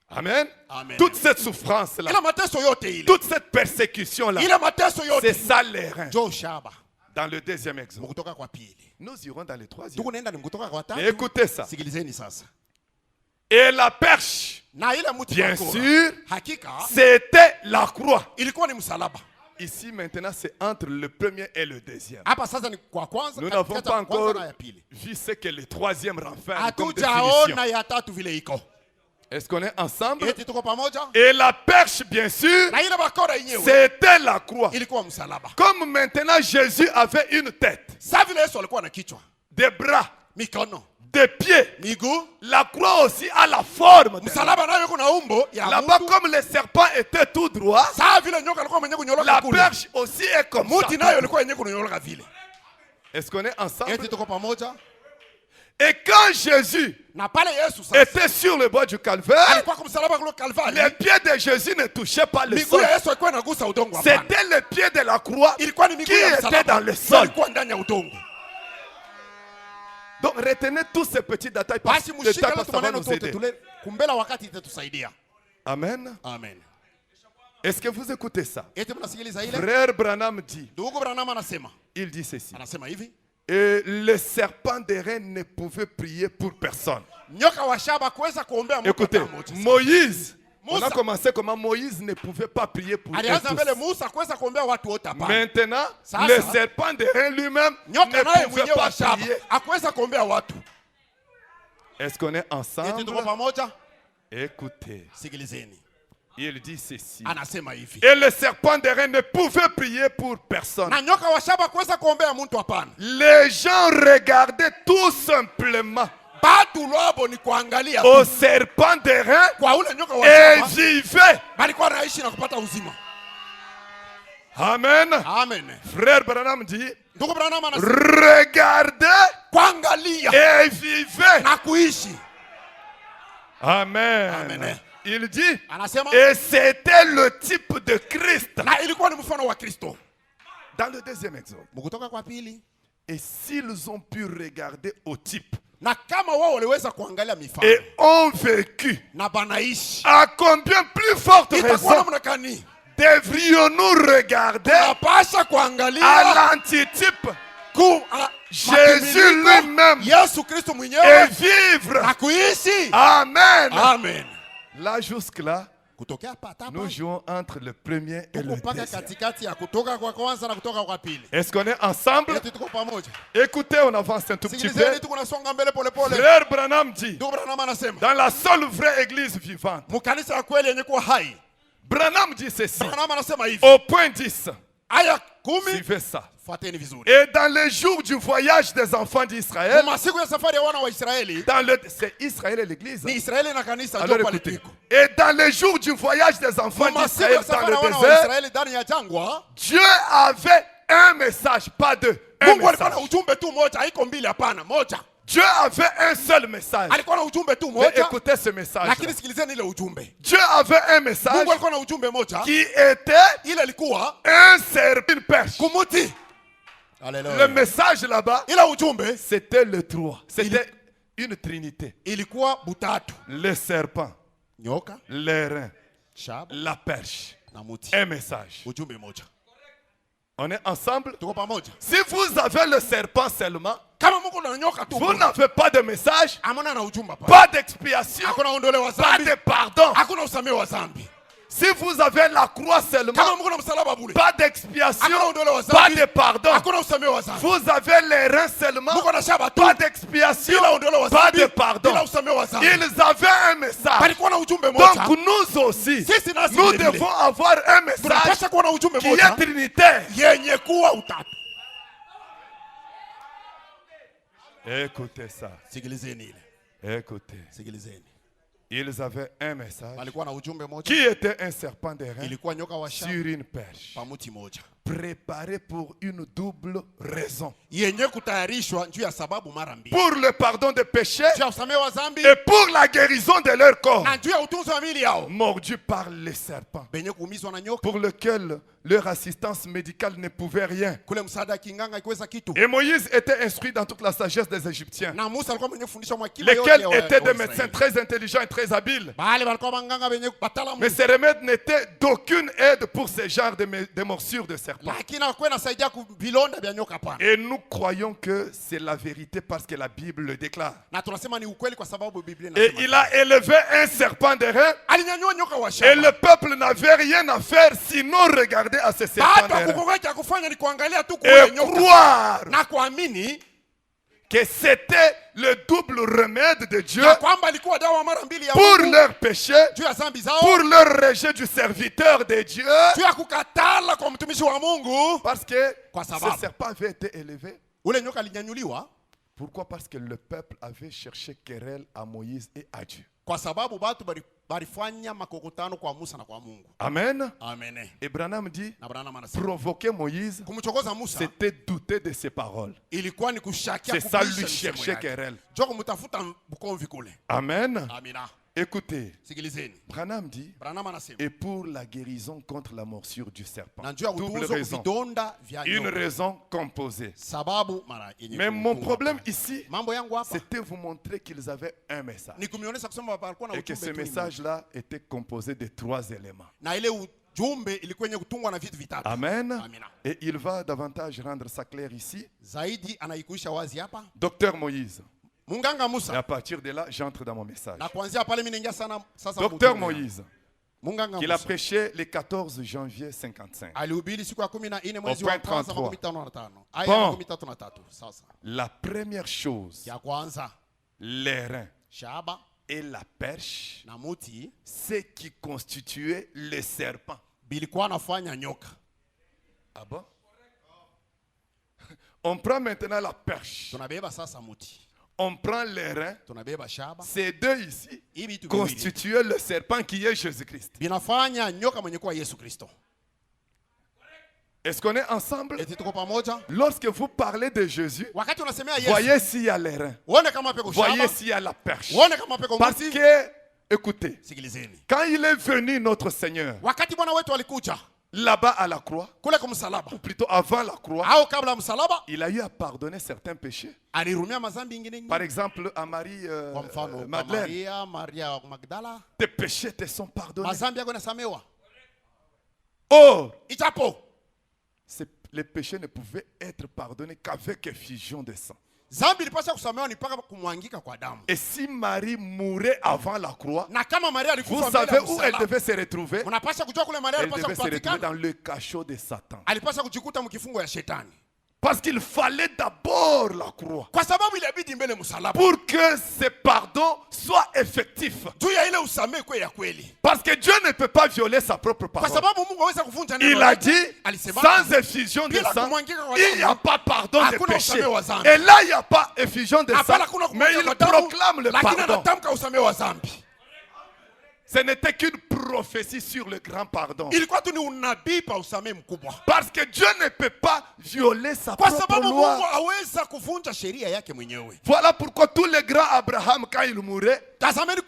Amen. Amen. Toute cette souffrance-là, Ile mateso yote ile. toute cette persécution-là, Ile mateso c'est yote. ça les reins. Jo shaba. Dans le deuxième exode. Mkutoka kwa pili. Nous irons dans le troisième. Tuko nenda ni mkutoka kwa Mais tatu. écoutez ça. Sikilizeni sasa. Et la perche, Na ile mti bien wa kora, sûr, hakika c'était la croix. ilikuwa ni msalaba. Ici, maintenant, c'est entre le premier et le deuxième. Hapa sasa ni kwa kwanza, Nous n'avons katikati pas ya kwanza encore na ya pili. vu ce que le troisième renferme comme définition. Hatujaona ya tatu vile iko. Est-ce qu'on est ensemble? Eti tuko pamoja? Et la perche, bien sûr, Na ile bakora yenyewe c'était la croix. ilikuwa msalaba. Comme maintenant Jésus avait une tête, Sasa vile Yesu alikuwa na kichwa, des bras, mikono, des pieds, miguu, la croix aussi a la forme. msalaba nayo kuna umbo ya Là-bas, mtu. comme le serpent était tout droit, Sasa vile nyoka alikuwa mwenye kunyoloka la kule. perche aussi est comme ça. Muti nayo ilikuwa yenye kunyoloka vile. Est-ce qu'on est ensemble? Eti tuko pamoja? Et quand Jésus Na pale Yesu sasa était sur le bord du calvaire, alikuwa kwa msalaba kule Kalvari. les pieds de Jésus ne touchaient pas le Miguu sol. ya Yesu ilikuwa inagusa udongo hapana. C'était le pied de la croix Ilikuwa ni qui miguu ya était msalaba dans le sol. ilikuwa ndani ya udongo. Donc retenez tous ces petits détails parce Basi que mshike ça ile va tumaneno nous tote aider. tule kumbela wakati itatusaidia. Amen. Amen. Est-ce que vous écoutez ça? Eti mnasikiliza ile? Frère Branham dit, Ndugu Branham anasema. il dit ceci. Anasema hivi. Et le serpent des reins ne pouvait prier pour personne. Nyoka wa shaba kuweza kuombea mtu Écoutez, mmoja. Moïse, on Musa. a commencé comment Moïse ne pouvait pas prier pour eux Alianza mbele tous. Musa kuweza kuombea watu wote hapa. Maintenant, Sasa. le serpent des reins lui-même Nyoka ne naye pouvait mwenyewe pas wa shaba prier. akuweza kuombea watu. Est-ce qu'on est Eti ensemble? tuko pamoja? Écoutez, Sikilizeni. il dit ceci. Anasema hivi. Et le serpent des reins ne pouvait prier pour personne. Na nyoka wa shaba kuweza kuombea mtu hapana. Les gens regardaient tout simplement Batu lwabo ni kuangalia au tu. serpent des reins Kwa ule nyoka wa et shaba vivaient. balikuwa naishi na kupata uzima. Amen. Amen. Frère Branham dit, Ndugu Branham anasema regardez kuangalia et vivez. na kuishi. Amen. Amen. Il dit, Anasema et c'était le type de Christ. na ilikuwa ni mfano wa Kristo. Dans le deuxième exemple. Mkutoka kwa pili. Et s'ils ont pu regarder au type Na kama wao waliweza kuangalia mifano et ont vécu, na banaishi, à combien plus forte itakuwa raison namna gani? devrions-nous regarder Tunapasha à kuangalia l'antitype Jésus makimbiliko lui-même Yesu Kristo et mwenyewe vivre. na kuishi. Amen. Amen. Là jusque-là, Kutokea hapa nous jouons entre le premier et tuko le mpaka deuxième. katikati ya kutoka kwa kwanza na kutoka kwa pili. Est-ce qu'on est ensemble? Eti tuko pamoja. Écoutez, on avance un tout petit peu. Sikilizeni, tuko nasonga mbele pole pole. Frère Branham dit, Ndugu Branham anasema dans la seule vraie église vivante, mkanisa ya kweli yenye kuwa hai. Branham dit ceci, Branham anasema hivi. au point 10, Aya 10 suivez ça. fuateni vizuri. Et dans les jours du voyage des enfants d'Israël, Masiku ya safari ya wana wa Israeli, c'est Israël et l'église. ni Israeli na kanisa Alors ndio pale écoutez. tuko. Et dans les jours du voyage des enfants Masiku d'Israël ya dans safari ya le wana wa désert, Israeli ndani ya jangwa, Dieu avait un message, pas deux. Un Mungu alikuwa na message. ujumbe tu moja, haiko mbili hapana, moja. Dieu avait un seul message. Alikuwa na ujumbe tu Mais moja, écoutez ce message. lakini sikilizeni ile ujumbe. Dieu avait un message Mungu alikuwa na ujumbe moja, qui était ile ilikuwa un serpent, une perche. kumuti. Le Haleluya. message là-bas, Ile ujumbe c'était le trois. C'était une trinité. ilikuwa butatu. Le serpent, Nyoka, les reins, shaba la perche. na muti. Un message. Ujumbe moja. On est ensemble? Tuko pamoja. Si vous avez le serpent seulement, Kama Mungu na nyoka tu, vous n'avez pas de message, amana na ujumbe hapa. pas d'expiation, Hakuna ondole wa pas dhambi, de pardon. hakuna usamehe wa dhambi. Si vous avez la croix seulement, Kama Mungu na msalaba bure, pas d'expiation, hakuna ondole wa pas dhambi, de pardon. hakuna usamehe wa dhambi. Vous avez les reins seulement, Mungu na shaba tu, pas d'expiation, bila ondole wa pas dhambi, de pardon. bila usamehe wa dhambi. Ils avaient un message. Palikuwa na ujumbe moja. Donc nous aussi, Sisi nasi nous vile vile devons avoir un message tunapaswa kuwa na ujumbe qui moja est trinitaire. yenye kuwa utatu. Écoutez ça. Sikilizeni ile. Écoutez. Sikilizeni. Ils avaient un message Palikuwa na ujumbe moja. qui était un serpent des reins Ilikuwa nyoka wa shaba sur une perche, pamuti moja. préparé pour une double raison. Yenye kutayarishwa juu ya sababu mara mbili. Pour le pardon des péchés Juu ya usamehe wa dhambi et pour la guérison de leur corps, na juu ya utunzi wa miili yao. mordu par les serpents, Benye kuumizwa na nyoka. pour lequel leur assistance médicale ne pouvait rien. Kule msaada kinganga ikiweza kitu. Et Moïse était instruit dans toute la sagesse des Égyptiens, Na Musa alikuwa mwenye kufundisha mwakima yote lesquels ya wa- étaient wa des Israeli. médecins très intelligents et très habiles. Bale walikuwa manganga benye batalamu. Mais ces remèdes n'étaient d'aucune aide pour ce genre de morsures de serpents. Lakini hakuwa inasaidia kuvilonda vya nyoka hapana. Et nous croyons que c'est la vérité parce que la Bible le déclare. Na tunasema ni ukweli kwa sababu Biblia Et inasema. il a élevé un serpent de reins Alinyanyua nyoka wa et shaba. le peuple n'avait rien à faire sinon regarder à ce serpent Baada de ya reins kukoga cha kufanya ni kuangalia tu et kule nyoka croire na kuamini que c'était le double remède de Dieu ya kwamba ilikuwa dawa mara mbili ya pour Mungu leurs péchés, juu ya dhambi zao, pour leur rejet du serviteur de Dieu, juu ya kukatala kwa mtumishi wa Mungu. parce que Kwa ce sababu serpent avait été élevé. ule nyoka alinyanyuliwa Pourquoi? Parce que le peuple avait cherché querelle à Moïse et à Dieu. kwa sababu watu balifanya makokotano kwa Musa na kwa Mungu. Amen. Amen. Et Branham dit, Na Branham anasema provoquer Moïse, kumchokoza Musa c'était douter de ses paroles. ilikuwa ni kushakia C'est ça, kubisha lui misemo chercher yake. querelle. Njoo kumtafuta bukomvi kule. Amen. Amina. Écoutez, Sikilizeni. Branham dit, Branham anasema et pour la guérison contre la morsure du serpent. na njoo ya Double utunzo raison. vidonda vya Une nyoka. raison composée. Sababu mara yenye Mais mon kutunga. problème ici, Mambo yangu hapa c'était vous montrer qu'ils avaient un message. ni kumionyesha kusema walikuwa na Et que ujumbe ce tu ni moja. message-là était composé de 3 éléments. Na ile Jumbe ilikuwa yenye kutungwa na vitu vitatu. Amen. Amina. Et il va davantage rendre ça clair ici. Zaidi anaikuisha wazi hapa. Docteur Moïse. Munganga Et Musa. à partir de là, j'entre dans mon message. Na kuanzia pale mimi naingia sana sasa. Docteur Moïse, Munganga qu'il a Musa prêché le 14 janvier 55. alihubiri siku ya 14 mwezi Au wa point kwanza 33. 55. Aya Bon. 33. Sasa La première chose, ya kwanza les reins shaba et la perche, na muti ce qui constituait le serpent. bilikuwa nafanya nyoka. Ah bon? On prend maintenant la perche. Tunabeba sasa muti. On prend les reins. Tunabeba shaba. Ces deux ici Hivi vitu viwili constituaient le serpent qui est Jésus-Christ. binafanya nyoka mwenye kuwa Yesu Kristo. Est-ce qu'on est ensemble? Eti tuko pamoja? Lorsque vous parlez de Jésus, Wakati unasemea Yesu, voyez s'il y a les reins. uone kama peko Voyez shaba, s'il y a la perche. uone kama peko Parce muti. que, écoutez, Sikilizeni. quand il est venu notre Seigneur, Wakati Bwana wetu alikuja là-bas à la croix, kule kwa msalaba ou plutôt avant la croix, au kabla ya msalaba, il a eu à pardonner certains péchés. alirumia mazambi ingine Par ingine. exemple, à Marie Kwa mfano kwa Madeleine, Maria Magdala, tes péchés te sont pardonnés. mazambi yako yanasamewa. Or, Ichapo les péchés ne pouvaient être pardonnés qu'avec effusion de sang. zambi ilipaswa kusamewa ni mpaka kumwangika kwa damu. Et si Marie mourait avant la croix, Na kama Maria vous alikufa mbele savez ya où elle msalaba, devait se retrouver? unapaswa kujua kule Maria Elle alipaswa devait se retrouver kupatikana. dans le cachot de Satan. Alipaswa kujikuta mkifungo ya shetani. Parce qu'il fallait d'abord la croix Kwa sababu ilibidi mbele msalaba. pour que ce pardon soit effectif. Juu ya ile usamehe kwa ya kweli. Parce que Dieu ne peut pas violer sa propre Kwa parole. sababu Mungu hawezi kuvunja neno Il a lake. dit, Alisema sans effusion de bila sang, kumwangika kwa il n'y a damu, pas pardon de hakuna péché. usamehe wa dhambi. Et là, il n'y a pas effusion de sang, hapana kuna mais kumwangika il kwa damu, proclame le lakini pardon. anatamka usamehe wa dhambi. Ce n'était qu'une prophétie sur le grand pardon. Ilikuwa tu ni unabii pa usamehe mkubwa. Parce que Dieu ne peut pas violer sa Kwa propre sababu Mungu loi. hawezi kuvunja sheria yake mwenyewe. Voilà pourquoi tous les grands Abraham, quand il mourait, Tazameni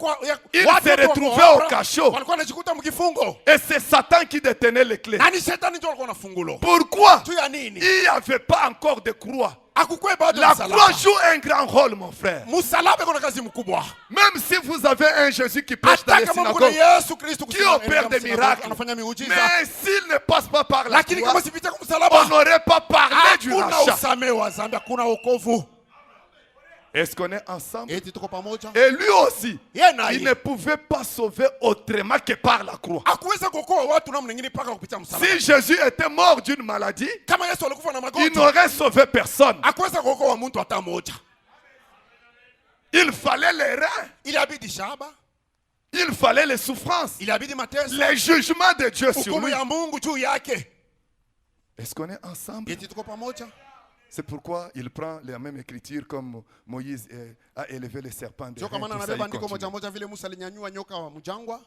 il watu se wote wa retrouvait Abraham au cachot. walikuwa wanajikuta mkifungo. Et c'est Satan qui détenait les clés. Na ni shetani ndio alikuwa na fungulo. Pourquoi? Tu ya nini? Il n'y avait pas encore de croix. Akukwe bado La msalaba. croix joue un grand rôle, mon frère. Msalaba kuna kazi mkubwa. Même si vous avez un Jésus qui prêche dans Hata les kama kuna synagogues, Yesu Kristo qui opère des miracles, anafanya miujiza. mais s'il ne passe pas par la Lakini croix, kama sipita kwa on msalaba, n'aurait pas parlé du hakuna rachat. usamehe wa dhambi, hakuna wokovu. Est-ce qu'on est ensemble? Eti tuko pamoja? Et lui aussi, Yeye naye il ne pouvait pas sauver autrement que par la croix. hakuweza kuokoa watu namna nyingine mpaka kupitia msalaba. Si Jésus était mort d'une maladie, Kama Yesu alikufa na il magonjwa, n'aurait sauvé personne. hakuweza kuokoa mtu hata mmoja. Il fallait les reins, Iliabidi shaba, il fallait les souffrances, iliabidi mateso, les jugements de Dieu sur hukumu lui. ya Mungu juu yake. Est-ce qu'on est ensemble? Eti tuko pamoja? C'est pourquoi il prend la même écriture comme Moïse a élevé le serpent de Ndio reins, kama tout ça, anabeba il andiko continue. moja moja vile Musa alinyanyua nyoka wa mjangwa.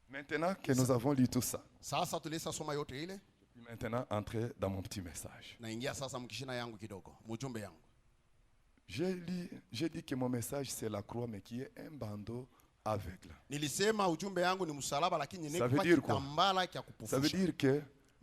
Maintenant que nous avons lu tout ça, Sasa tulisa soma yote ile, je vais maintenant entrer dans mon petit message. naingia sasa mkishina yangu kidogo, mjumbe yangu. J'ai dit que mon message c'est la croix, mais qui est un bandeau aveugle. Nilisema ujumbe yangu ni msalaba, lakini Ça veut ni dire quoi? kitambala cha Ça veut kupofusha. dire que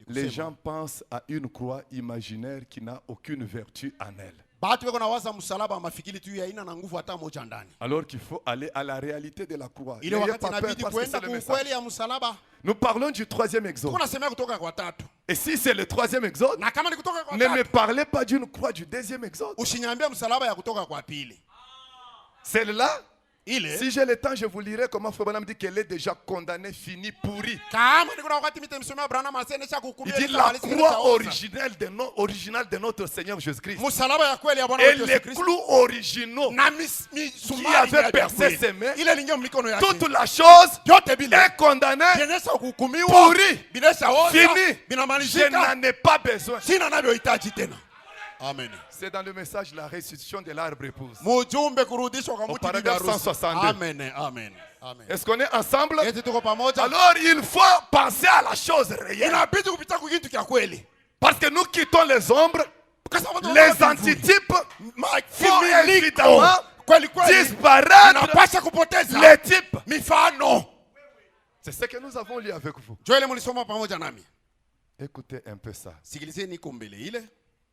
les gens pensent à une croix imaginaire qui n'a aucune vertu en elle. Batu weko nawaza msalaba mafikiri tu haina na nguvu hata moja ndani. Alors qu'il faut aller à la réalité de la croix. Ile N'ayez wakati pas peur inabidi parce que kwenda c'est le kuukweli message. ya msalaba. Nous parlons du troisième exode. Tuko nasema kutoka kwa tatu. Et si c'est le troisième exode, Na kama ni kutoka kwa ne me tatu, parlez pas d'une croix du deuxième exode. usiniambie msalaba ya kutoka kwa pili. Celle-là, Ile si j'ai le temps, je vous lirai comment Frère Branham dit qu'elle est déjà condamnée, finie, pourrie. kama ni kuna wakati mitemsomea Abraham asenesha Il kuhukumia dit ile la halisi croix ile originale de notre Seigneur Jésus-Christ. msalaba ya kweli ya Bwana Et wetu les Yesu Kristo. clous originaux Na qui misumari avaient percé ses mains, ile lingia mikono yake. toute la chose Yote bila est condamnée, binesha kuhukumiwa, pourrie, binesha oza, finie. Je binamalizika. n'en ai pas besoin. Sina navyohitaji tena. Amen. C'est dans le message la restitution de l'arbre épouse. Mujumbe kurudishwa kwa Au mti bibi paragraphe harusi. 162. Amen. Amen. Amen. Est-ce qu'on est ensemble? Eti tuko pamoja. Alors il faut penser à la chose réelle. Inabidi kupita kwa kitu kya kweli. Parce que nous quittons les ombres, Kwa sababu les antitypes faut Kimiliko. évidemment Kweli kweli. disparaître, Inapasha kupoteza les types. mifano. C'est ce que nous avons lu avec vous. Joele mlisoma pamoja nami. Écoutez un peu ça. Sikilizeni iko mbele ile.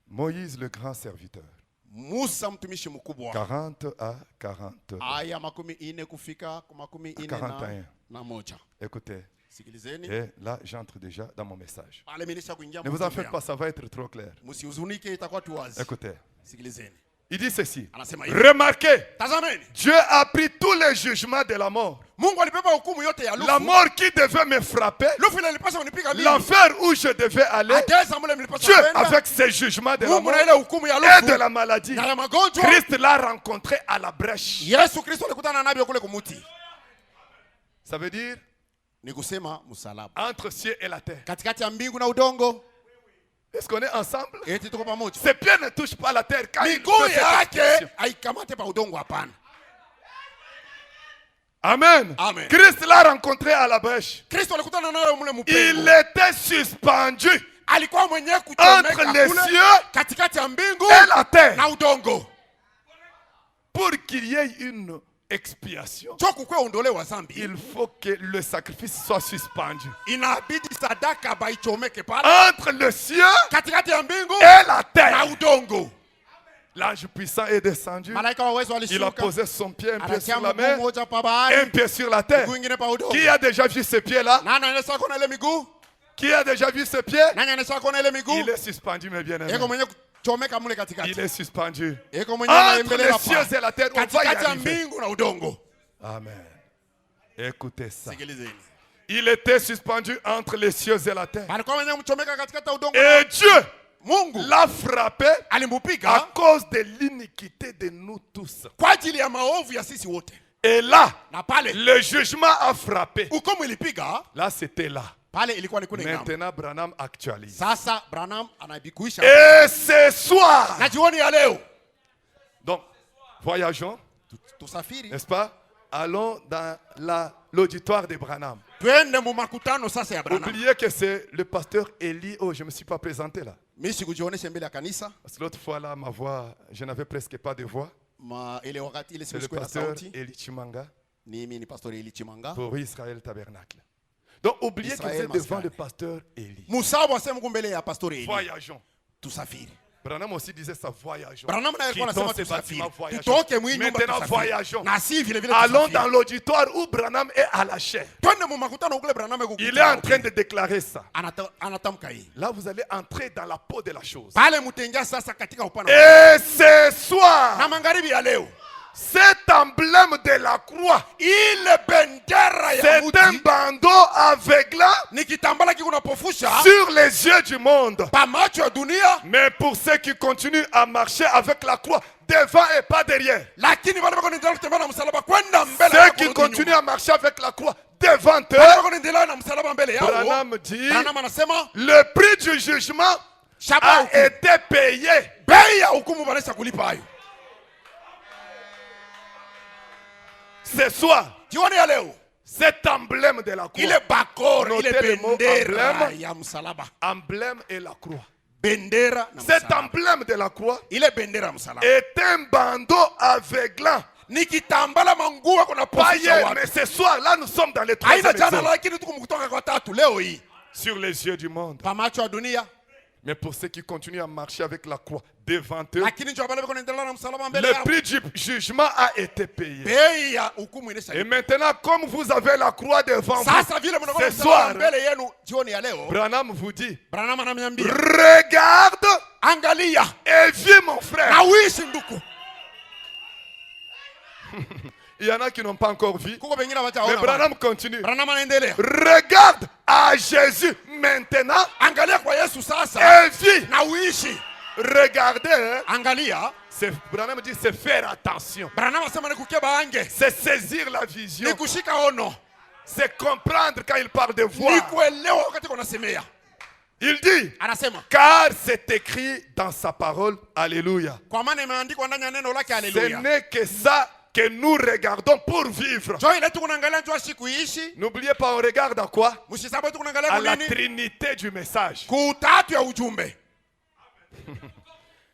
Moïse le grand serviteur. Musa mtumishi mkubwa. 40 à 40. Aya makumi ine kufika kwa makumi ine 41. na moja. Écoutez, Sikilizeni. Et là, j'entre déjà dans mon message. Pale mimi nishakuingia Ne vous en mjumbe faites pas, ça va être trop clair. Msihuzunike, itakuwa tu wazi. Écoutez, Sikilizeni. il dit ceci. Anasema hivi. Remarquez, Tazameni. Dieu a pris tous les jugements de la mort. Mungu alibeba hukumu yote ya lufu. La mort qui devait me frapper, Lufu ile ilipaswa kunipiga mimi. l'enfer où je devais aller, Adesa mule mlipaswa Dieu, kwenda. avec ses jugements de la Mungu mort na ile hukumu ya et lufu. de la maladie, Na ya magonjwa. Christ l'a rencontré à la brèche. Yesu Kristo alikutana nabii kule kumuti. Ça veut dire Ni kusema msalaba. entre ciel et la terre. Katikati ya mbingu na udongo. Est-ce qu'on est ensemble? Eti tuko pamoja. Ses pieds ne touchent pas la terre. Quand il Miguu fait cette yake expression. haikamate pa udongo hapana. Amen. Amen. Christ l'a rencontré à la brèche. Kristo alikutana naye mule mpengo. Il était suspendu Alikuwa mwenyewe entre kuchomeka les kule cieux katikati ya mbingu et la terre na udongo. pour qu'il y ait une expiation. Cho kukwe ondolewa zambi. Il faut que le sacrifice soit suspendu Inabidi sadaka baichomeke pale entre le cieux katikati ya mbingu et la na terre. udongo. L'ange puissant est descendu. Malaika wa uwezo Il a alishuka. posé son pied, un pied Anatia sur la mguu mer, mmoja pa un bahari, pied sur la terre. mguu mwingine pa udongo. Qui a déjà vu ce pied-là? Nani anaweza kuona ile miguu? Qui a déjà vu ce pied? Nani anaweza kuona ile miguu? Il est suspendu, mes bien-aimés. Eko mwenye kuchomeka mule Il katikati. est suspendu. Eko mwenye Entre anaembelela les cieux pa et la terre, on va y katikati ya arriver. mbingu na udongo. Amen. Écoutez ça. Sikilizeni. Il était suspendu entre les cieux et la terre. Alikuwa mwenye kuchomeka katikati ya udongo. Et Dieu Mungu l'a frappé à alimupiga cause de l'iniquité de nous tous. kwa ajili ya maovu ya sisi wote. Et là, Na pale le jugement a frappé. hukumu ilipiga, Là, c'était là. pale ilikuwa ni kule ngambo. Maintenant, Branham actualise. Sasa Branham anabikuisha. Et ce soir, Na jioni ya leo donc, voyageons, tusafiri n'est-ce pas? Allons dans l'auditoire de Branham. twende mu makutano sasa ya Branham. Oubliez que c'est le pasteur Eli. Oh, je ne me suis pas présenté là. Mimi sikujionesha mbele ya kanisa. Parce que l'autre fois là, ma voix, je n'avais presque pas de voix. Ile wakati ile C'est le siku ya pasteur sauti. Eli Chimanga Ni mimi ni pastor Eli Chimanga. pour Israël Tabernacle. Donc, oubliez que Israël vous êtes devant Mascale. le pasteur Eli. Musa wasema mbele ya pastor Eli. Voyageons. Tusafiri. Branham aussi disait ça, voyageons. Branham naye alikuwa Quittons anasema ces tusafiri. bâtiments, voyageons. Tutoke mwinyi nyumba Maintenant, tusafiri. voyageons. Na si vile vile Allons tusafiri. dans l'auditoire où Branham est à la chair. Twende mu makutano kule Branham yuko. Il est en train de déclarer ça. Anatamka hii. Là, vous allez entrer dans la peau de la chose. Pale mtengia sasa katika upana. Et ce soir, Na magharibi ya leo. cet emblème de la croix, Ile bendera ya c'est un muti bandeau aveuglant ni kitambala kikunapofusha sur les yeux du monde. pa macho ya dunia, Mais pour ceux qui continuent à marcher avec la croix, devant et pas derrière. lakini wale wako ndio kutembea na msalaba kwenda mbele. Ceux qui continuent à marcher avec la croix devant eux, wale wako ndio na msalaba mbele yao. Branham dit, Branham anasema le prix du jugement shaba a hukumu. été payé. Bei ya hukumu wanaweza kulipa hayo. Ce soir, Jioni ya leo cet emblème de la croix, ile bakora, ile notez le mot bendera emblème, ya msalaba. emblème et la croix. Bendera na Cet msalaba. emblème de la croix Ile bendera ya msalaba. est un bandeau aveuglant. Ni kitambala manguo kuna Pas pofisha hier, watu. mais ce soir, là, nous sommes dans les Haina troisième jana exode. lakini tuko kutoka kwa tatu leo hii. Sur les yeux du monde. Pa macho ya dunia. Mais pour ceux qui continuent à marcher avec la croix devant eux, Lakini njoo wale wako ndio na msalaba mbele le yao. prix du jugement a été payé. Bei ya hukumu Et inasha. maintenant, comme vous avez la croix devant vous, Sasa vile mnaona ce msalaba soir, mbele yenu jioni ya leo. Branham vous dit, Branham ananiambia, regarde angalia et vis mon frère. na uishi nduku. Il y en a qui n'ont pas encore vu. Kuko wengine Mais hawajaona. Branham continue. Branham anaendelea. Regarde à Jésus maintenant Angalia kwa Yesu sasa et vis. na uishi. Regardez, hein, Angalia. Branham dit c'est faire attention. Branham asema ni kukeba ange. C'est saisir la vision. Ni kushika ono. C'est comprendre quand il parle de Ni voir. kuelewa wakati kunasemea. Il dit, Anasema car c'est écrit dans sa parole, alléluia. kwa maana imeandikwa ndani ya neno lake, Ce haleluya. n'est que ça que nous regardons pour vivre. Njoo ile tukunaangalia njoo sikuishi. N'oubliez pas, on regarde à quoi? Msisabu tukunaangalia À kwa la nini? trinité du message. Kutatu ya ujumbe.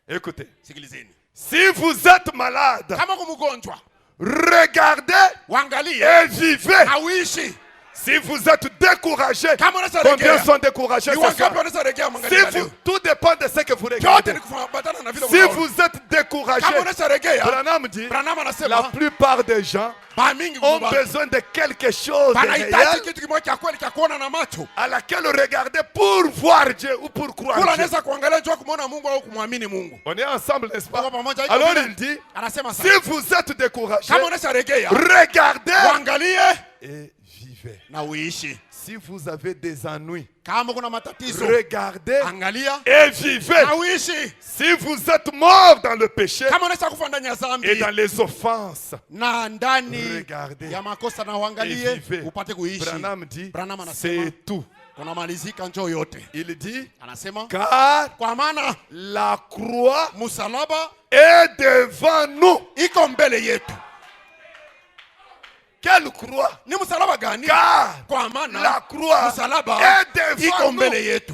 Écoutez, Sikilizeni. si vous êtes malade, Kama kumgonjwa, regardez waangalie et vivez. na uishi. Si vous êtes découragé, Kama unaweza combien regea. sont découragés Ni ce wangapi soir? wanaweza regea Si mwangalia vous, leo? tout dépend de ce que vous Yote regardez. ni kufuatana na vile Si unaona. vous êtes découragé, kama unacharegea, Branham dit, Branham la anasema plupart des gens ba mingi ont kuba besoin de quelque chose de banahitaji réel kitu kimoja cha kweli cha kuona na macho. à laquelle regarder pour voir Dieu ou pour croire Kula Dieu. anaweza kuangalia jua kumwona Mungu au kumwamini Mungu. On est ensemble, n'est-ce pas? Tuko pamoja, iko Alors vile. il dit, Anasema si sasa vous êtes découragé, kama unacharegea, regardez uangalie et vivez. na uishi. Si vous avez des ennuis, Kama kuna matatizo, regardez angalia et vivez. na uishi. Si vous êtes mort dans le péché Kama unaweza kufa ndani ya et dhambi dans les offenses, na ndani regardez ya makosa na et uangalie vivez. upate kuishi. Branham dit, Branham anasema c'est tout. kunamalizika njoo yote. Il dit, Anasema car kwa maana la croix msalaba est devant nous. iko mbele yetu. Quelle croix? Ni msalaba gani? Car Kwa maana la croix msalaba est devant iko nous. mbele yetu.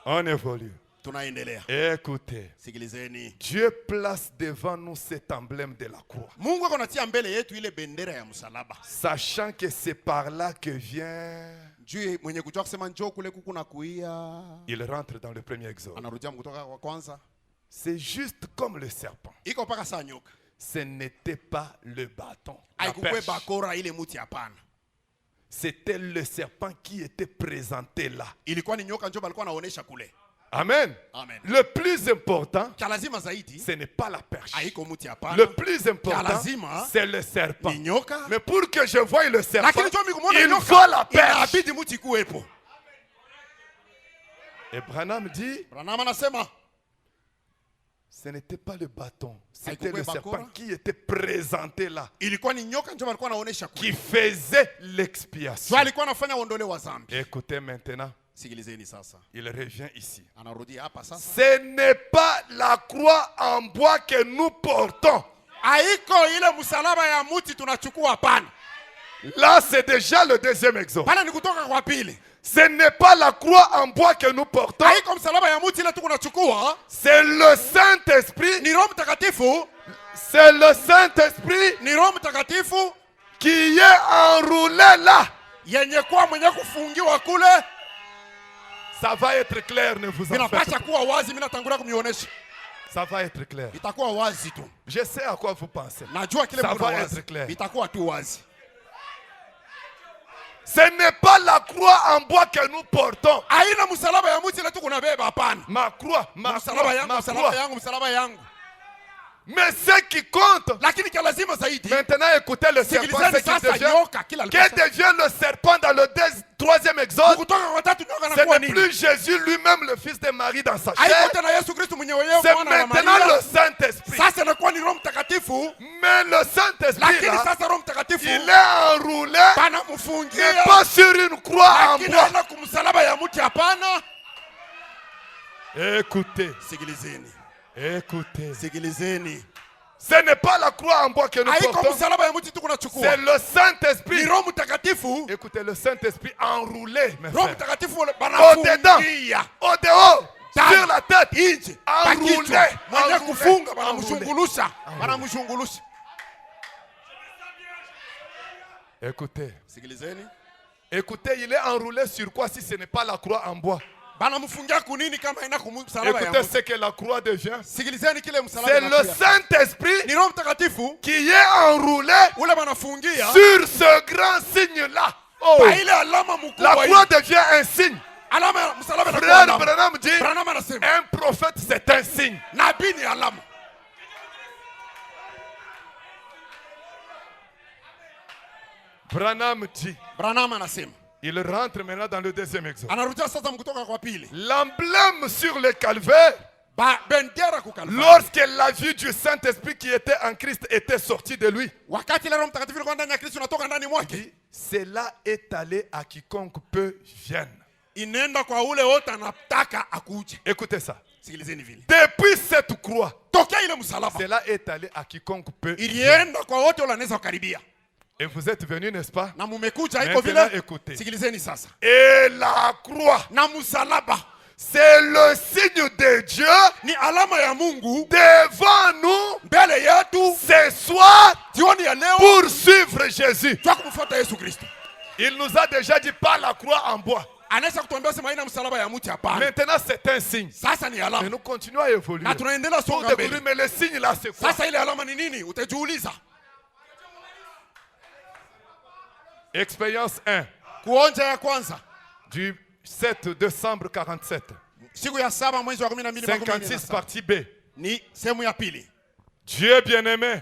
On évolue. Tunaendelea. Écoutez, Sikilizeni. Dieu place devant nous cet emblème de la croix, Mungu anatia mbele yetu ile bendera ya msalaba. sachant que c'est par là que vient. Juu mwenye kujua kusema njoo kule kuku na kuia. Il rentre dans le premier exode. Anarudia kutoka kwa kwanza. C'est juste comme le serpent. Iko paka saa nyoka. Ce n'était pas le bâton, la Haikuwa perche. bakora ile muti hapana. C'était le serpent qui était présenté là. Ilikuwa ni nyoka njoo balikuwa anaonesha kule. Amen. Amen. Le plus important, Cha lazima zaidi ce n'est pas la perche. haiko muti hapana. Le plus important, lazima c'est le serpent. Ni nyoka. Mais pour que je voie le serpent, Lakini njoo mikumona il nyoka. faut la perche. Inabidi muti kuwepo. Et Branham dit, Branham anasema ce n'était pas le bâton, c'était Haikuwa le bakora. serpent qui était présenté là, ilikuwa ni nyoka njoo balikuwa anaonesha qui kule. faisait l'expiation. Njoo alikuwa anafanya uondole wa dhambi. Écoutez maintenant, Sikilizeni sasa. il revient ici. Anarudi hapa sasa. Ce n'est pas la croix en bois que nous portons. Haiko ile msalaba ya muti tunachukua hapana. Là, c'est déjà le deuxième exemple. Pale ni kutoka kwa pili. Ce n'est pas la croix en bois que nous portons. Haiko msalaba ya muti ile tu kunachukua. C'est le Saint-Esprit. Ni Roho Mtakatifu. C'est le Saint-Esprit Ni Roho Mtakatifu qui est enroulé là. yenye kuwa mwenye kufungiwa kule. Ça va être clair, ne vous en faites Minapasha pas. kuwa wazi, mimi natangulia kumionesha. Ça va être clair. Itakuwa wazi tu. Je sais à quoi vous pensez. Najua kile Ça mko va wazi. être clair. Itakuwa tu wazi. Ce n'est pas la croix en bois que nous portons. Haina msalaba ya muti ile tu kunabeba hapana. Ma croix, ma Msalaba croix, yangu, ma msalaba croix. yangu, msalaba yangu. Mais ce qui compte, Lakini kia lazima zaidi. maintenant écoutez le serpent, Sikilizeni ce qui sasa devient. nyoka kila Que devient le serpent dans le troisième exode? kutoka kwa tatu nyoka Ce anakuwa n'est nini? plus Jésus lui-même, le fils de Marie dans sa Haiko chair. tena Yesu Kristo mwenyewe C'est mwana wa maintenant Maria. le Saint-Esprit. Sasa inakuwa ni Roho Mtakatifu. Mais le Saint-Esprit, Lakini là, sasa Roho Mtakatifu il est enroulé, pana mais mfungia. pas sur une croix en Lakini bois. haina kumsalaba ya mti hapana. Écoutez, Sikilizeni. écoutez. Sikilizeni. Ce n'est pas la croix en bois que nous Haiko portons. msalaba ya mti tu kunachukua. C'est le Saint-Esprit. Ni Roho Mtakatifu. Écoutez, le Saint-Esprit enroulé, mes Roho frères. Mtakatifu Au dedans, banafungia. au dehors, Ndani, sur la tête, nje, enroulé, pakichwa. Mwenye enroulé, kufunga enroulé. banamshungulusha. Banamshungulusha. Écoutez, Sikilizeni. écoutez, il est enroulé sur quoi si ce n'est pas la croix en bois? Banamfungia kunini kama haina kumsalaba ya Écoutez mti? ce que la croix devient. Sikilizeni kile msalaba. C'est le unakuya. Saint-Esprit Ni Roho Mtakatifu qui est enroulé ule banafungia sur ce grand signe-là. Oh, pa ile alama la mkubwa hii. croix devient un signe. Alama ya msalaba inakuwa Frère alama. Branham dit, Branham anasema un prophète c'est un signe. nabii ni alama. Branham dit, Branham anasema il rentre maintenant dans le deuxième exode. anarudia sasa mkutoka kwa pili. L'emblème sur le calvaire, Bendera kukalfa. lorsque la vie du Saint-Esprit qui était en Christ était sortie de lui, Wakati ile Roho Mtakatifu ilikuwa ndani ya Kristo natoka ndani mwake. dit, cela est allé à quiconque peut vienne. Inaenda kwa ule wote anataka akuje. Écoutez ça. Sikilizeni vile. Depuis cette croix, Tokea ile msalaba. cela est allé à quiconque peut vienne. Ilienda kwa wote wale wanaweza kukaribia. Et vous êtes venus, n'est-ce pas? Na mumekuja iko Maintenant, vile. écoutez. Sikilizeni sasa. Et la croix, Na msalaba c'est le signe de Dieu ni alama ya Mungu devant nous mbele yetu ce soir jioni ya leo pour suivre Jésus. kwa kumfuata Yesu Kristo. Il nous a déjà dit pas la croix en bois. Anaweza kutuambia sema haina msalaba ya mti hapana. Maintenant, c'est un signe. Sasa ni Et alama. nous continuons à évoluer. Na tunaendelea Pour songa découvrir, mbele. mais le signe là, c'est quoi? Sasa ile alama ni nini? Utajiuliza. Expérience 1 Kuonja ya kwanza. du 7 décembre 47. Siku ya 7 mwezi wa 12 56 partie B. ni sehemu ya pili. Dieu bien-aimé,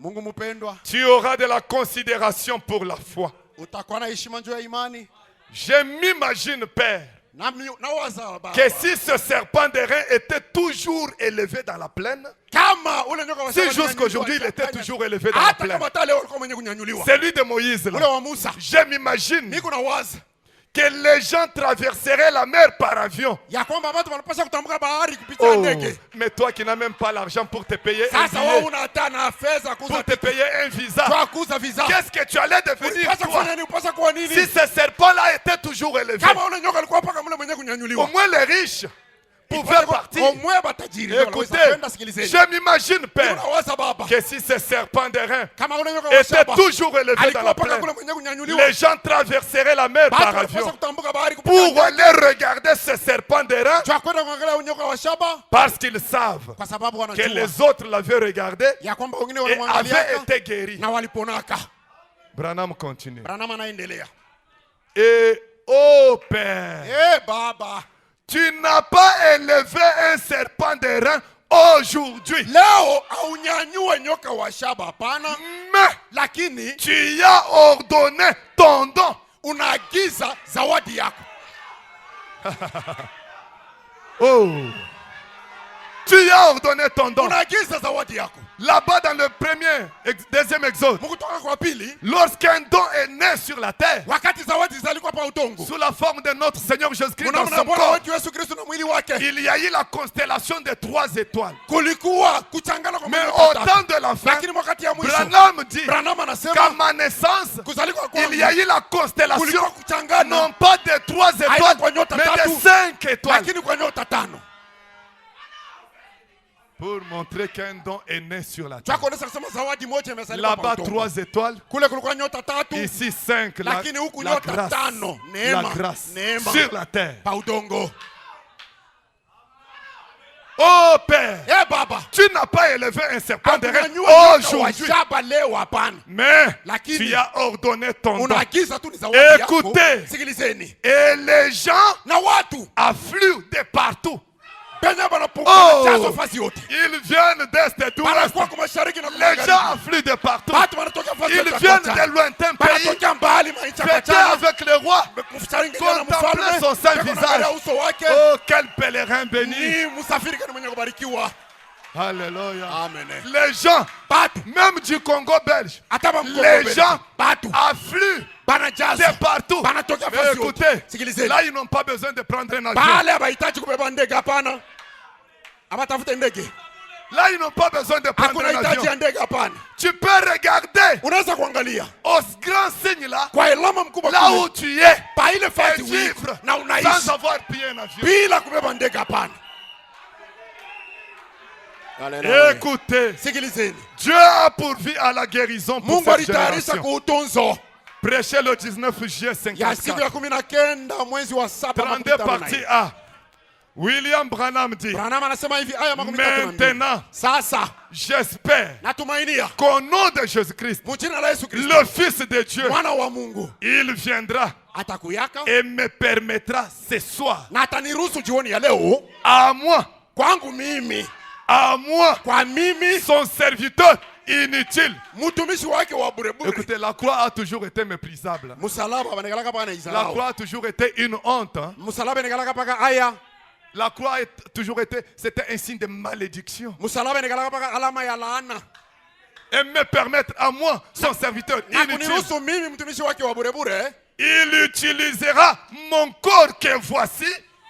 Mungu mpendwa, tu auras de la considération pour la foi. utakuwa na heshima juu ya imani. Je m'imagine, Père, Nawaza baba. que si ce serpent d'airain était toujours élevé dans la plaine, Kama ule nyoka wa si shaba jusqu'aujourd'hui il était toujours élevé dans la hata plaine, kama tale walikuwa mwenye kunyanyuliwa. celui de Moïse, Ule là, wa Musa. je m'imagine Niko na waza que les gens traverseraient la mer par avion. ya kwamba watu wanapaswa kutambuka bahari kupitia Oh, ndege. mais toi qui n'as même pas l'argent pour te payer un Sasa wewe billet, una hata na fedha kuuza pour te payer un visa, kwa kuuza visa. qu'est-ce que tu allais devenir Unapaswa toi? kufanya nini? Unapaswa kuwa nini? Si ce serpent-là était toujours élevé, Kama ule nyoka alikuwa paka mle mwenye au kunyanyuliwa. moins les riches pouvaient partir. Omwe batajiri. Écoutez, je m'imagine, Père, Unawaza baba. que si ce serpent d'airain Kama ule nyoka wa était shaba toujours élevé dans alikuwa la paka plaine, kule mwenye kunyanyuliwa. les gens traverseraient la mer par Watu wanapaswa avion kutambuka bahari pour kupitia ndege. aller regarder ce serpent d'airain Kwa kwenda kuangalia unyoka wa shaba parce qu'ils savent kwa sababu que wanajua les autres l'avaient regardé ya kwamba wengine et avaient walimwangalia été guéris. na waliponaka. Branham continue. Branham anaendelea. Et oh Père, Baba, tu n'as pas élevé un serpent d'airain aujourd'hui, leo aunyanyue nyoka wa shaba hapana, mais lakini tu y as ordonné ton don. unaagiza zawadi yako. Oh, tu y as ordonné ton don. Unaagiza zawadi yako. Là-bas dans le deuxième exode, Mungu toka kwa pili, lorsqu'un don est né sur la terre, wakati zawadi zalikuwa pa udongo, sous la forme de notre Seigneur Jésus-Christ dans unaona son Bwana corps, wetu Yesu Kristo na mwili wake, il y a eu la constellation des 3 étoiles. kulikuwa kuchangana kwa Mais nyota au tatu. temps de la fin, Lakini wakati ya mwisho Branham dit Branham qu'à anasema ma naissance, kuzalika kwangu il y a eu la constellation kulikuwa kuchangana non pas de 3 haina étoiles, kwa nyota mais de tatu, 5 étoiles. lakini kwa nyota 5. Pour montrer qu'un don est né sur la terre. Chako unaweza kusema zawadi moja imezaliwa Là-bas, kwa udongo. 3 étoiles. Kule kulikuwa nyota 3, Ici, 5. lakini huku La nyota grâce. 5. La Neema, grâce. neema Sur la terre. pa udongo. Oh Père, Baba, tu n'as pas élevé un serpent d'airain hakunyanyua nyoka wa aujourd'hui. shaba leo hapana, Mais Lakini, tu as ordonné ton don. unaagiza tu ni zawadi yako. Écoutez. Sikilizeni. Et les gens Na watu affluent de partout. penye wanapokuwa Oh. wanajaza fasi yote. Ils viennent d'est et d'ouest. Wanakuwa kwa mashariki na Les magharibi. gens affluent de partout. Watu wanatoka fasi Ils yote. viennent de lointains pays. Wanatoka mbali maisha Fêter pachana. avec le roi. Kusalimia na Contempler mfalme. son saint Kuangalia visage. uso wake. Oh, quel pèlerin béni. Ni msafiri kani mwenye kubarikiwa. Alléluia. Amen. Les gens, Batu même du Congo belge, hata Mkongo les belge. gens Batu affluent banajaza de partout. banatoka Mais fasi yote. écoutez, Sikilizeni. là, ils n'ont pas besoin de prendre un avion. Pale habahitaji kubeba ndege hapana. Abatafute ndege. Là, ils n'ont pas besoin de prendre Hakuna un hitaji avion. ya ndege hapana. Tu peux regarder Unaweza kuangalia au grand signe là, kwa alama mkubwa là kule. où tu es, Pa ile et fasi vivre wiko na sans unaishi avoir pris un avion. bila kubeba ndege hapana. Écoutez, Sikilizeni. Dieu a pourvu à la guérison pour Mungu cette alitayarisha génération. kuutunzo Prêchez le 19 juillet ya siku 54. ya 19 mwezi wa 7 32 partie A. William Branham dit, Branham anasema hivi aya 32. maintenant, Sasa j'espère natumainia qu'au nom de Jésus-Christ, mjina la Yesu Kristo le Fils de Dieu, mwana wa Mungu il viendra atakuyaka et me permettra ce soir, na ataniruhusu jioni ya leo à moi, kwangu mimi, à moi, kwa mimi son serviteur inutile. mtumishi wake wa bure bure. Écoutez, la croix a toujours été méprisable. Msalaba banagalaka paka na La izarao. croix a toujours été une honte. Hein. Msalaba banagalaka paka aya. La croix a toujours été, c'était un signe de malédiction. Msalaba banagalaka paka alama ya laana. Et me permettre à moi, son serviteur Na inutile, kuniruhusu mimi mtumishi wake wa bure bure, il utilisera mon corps que voici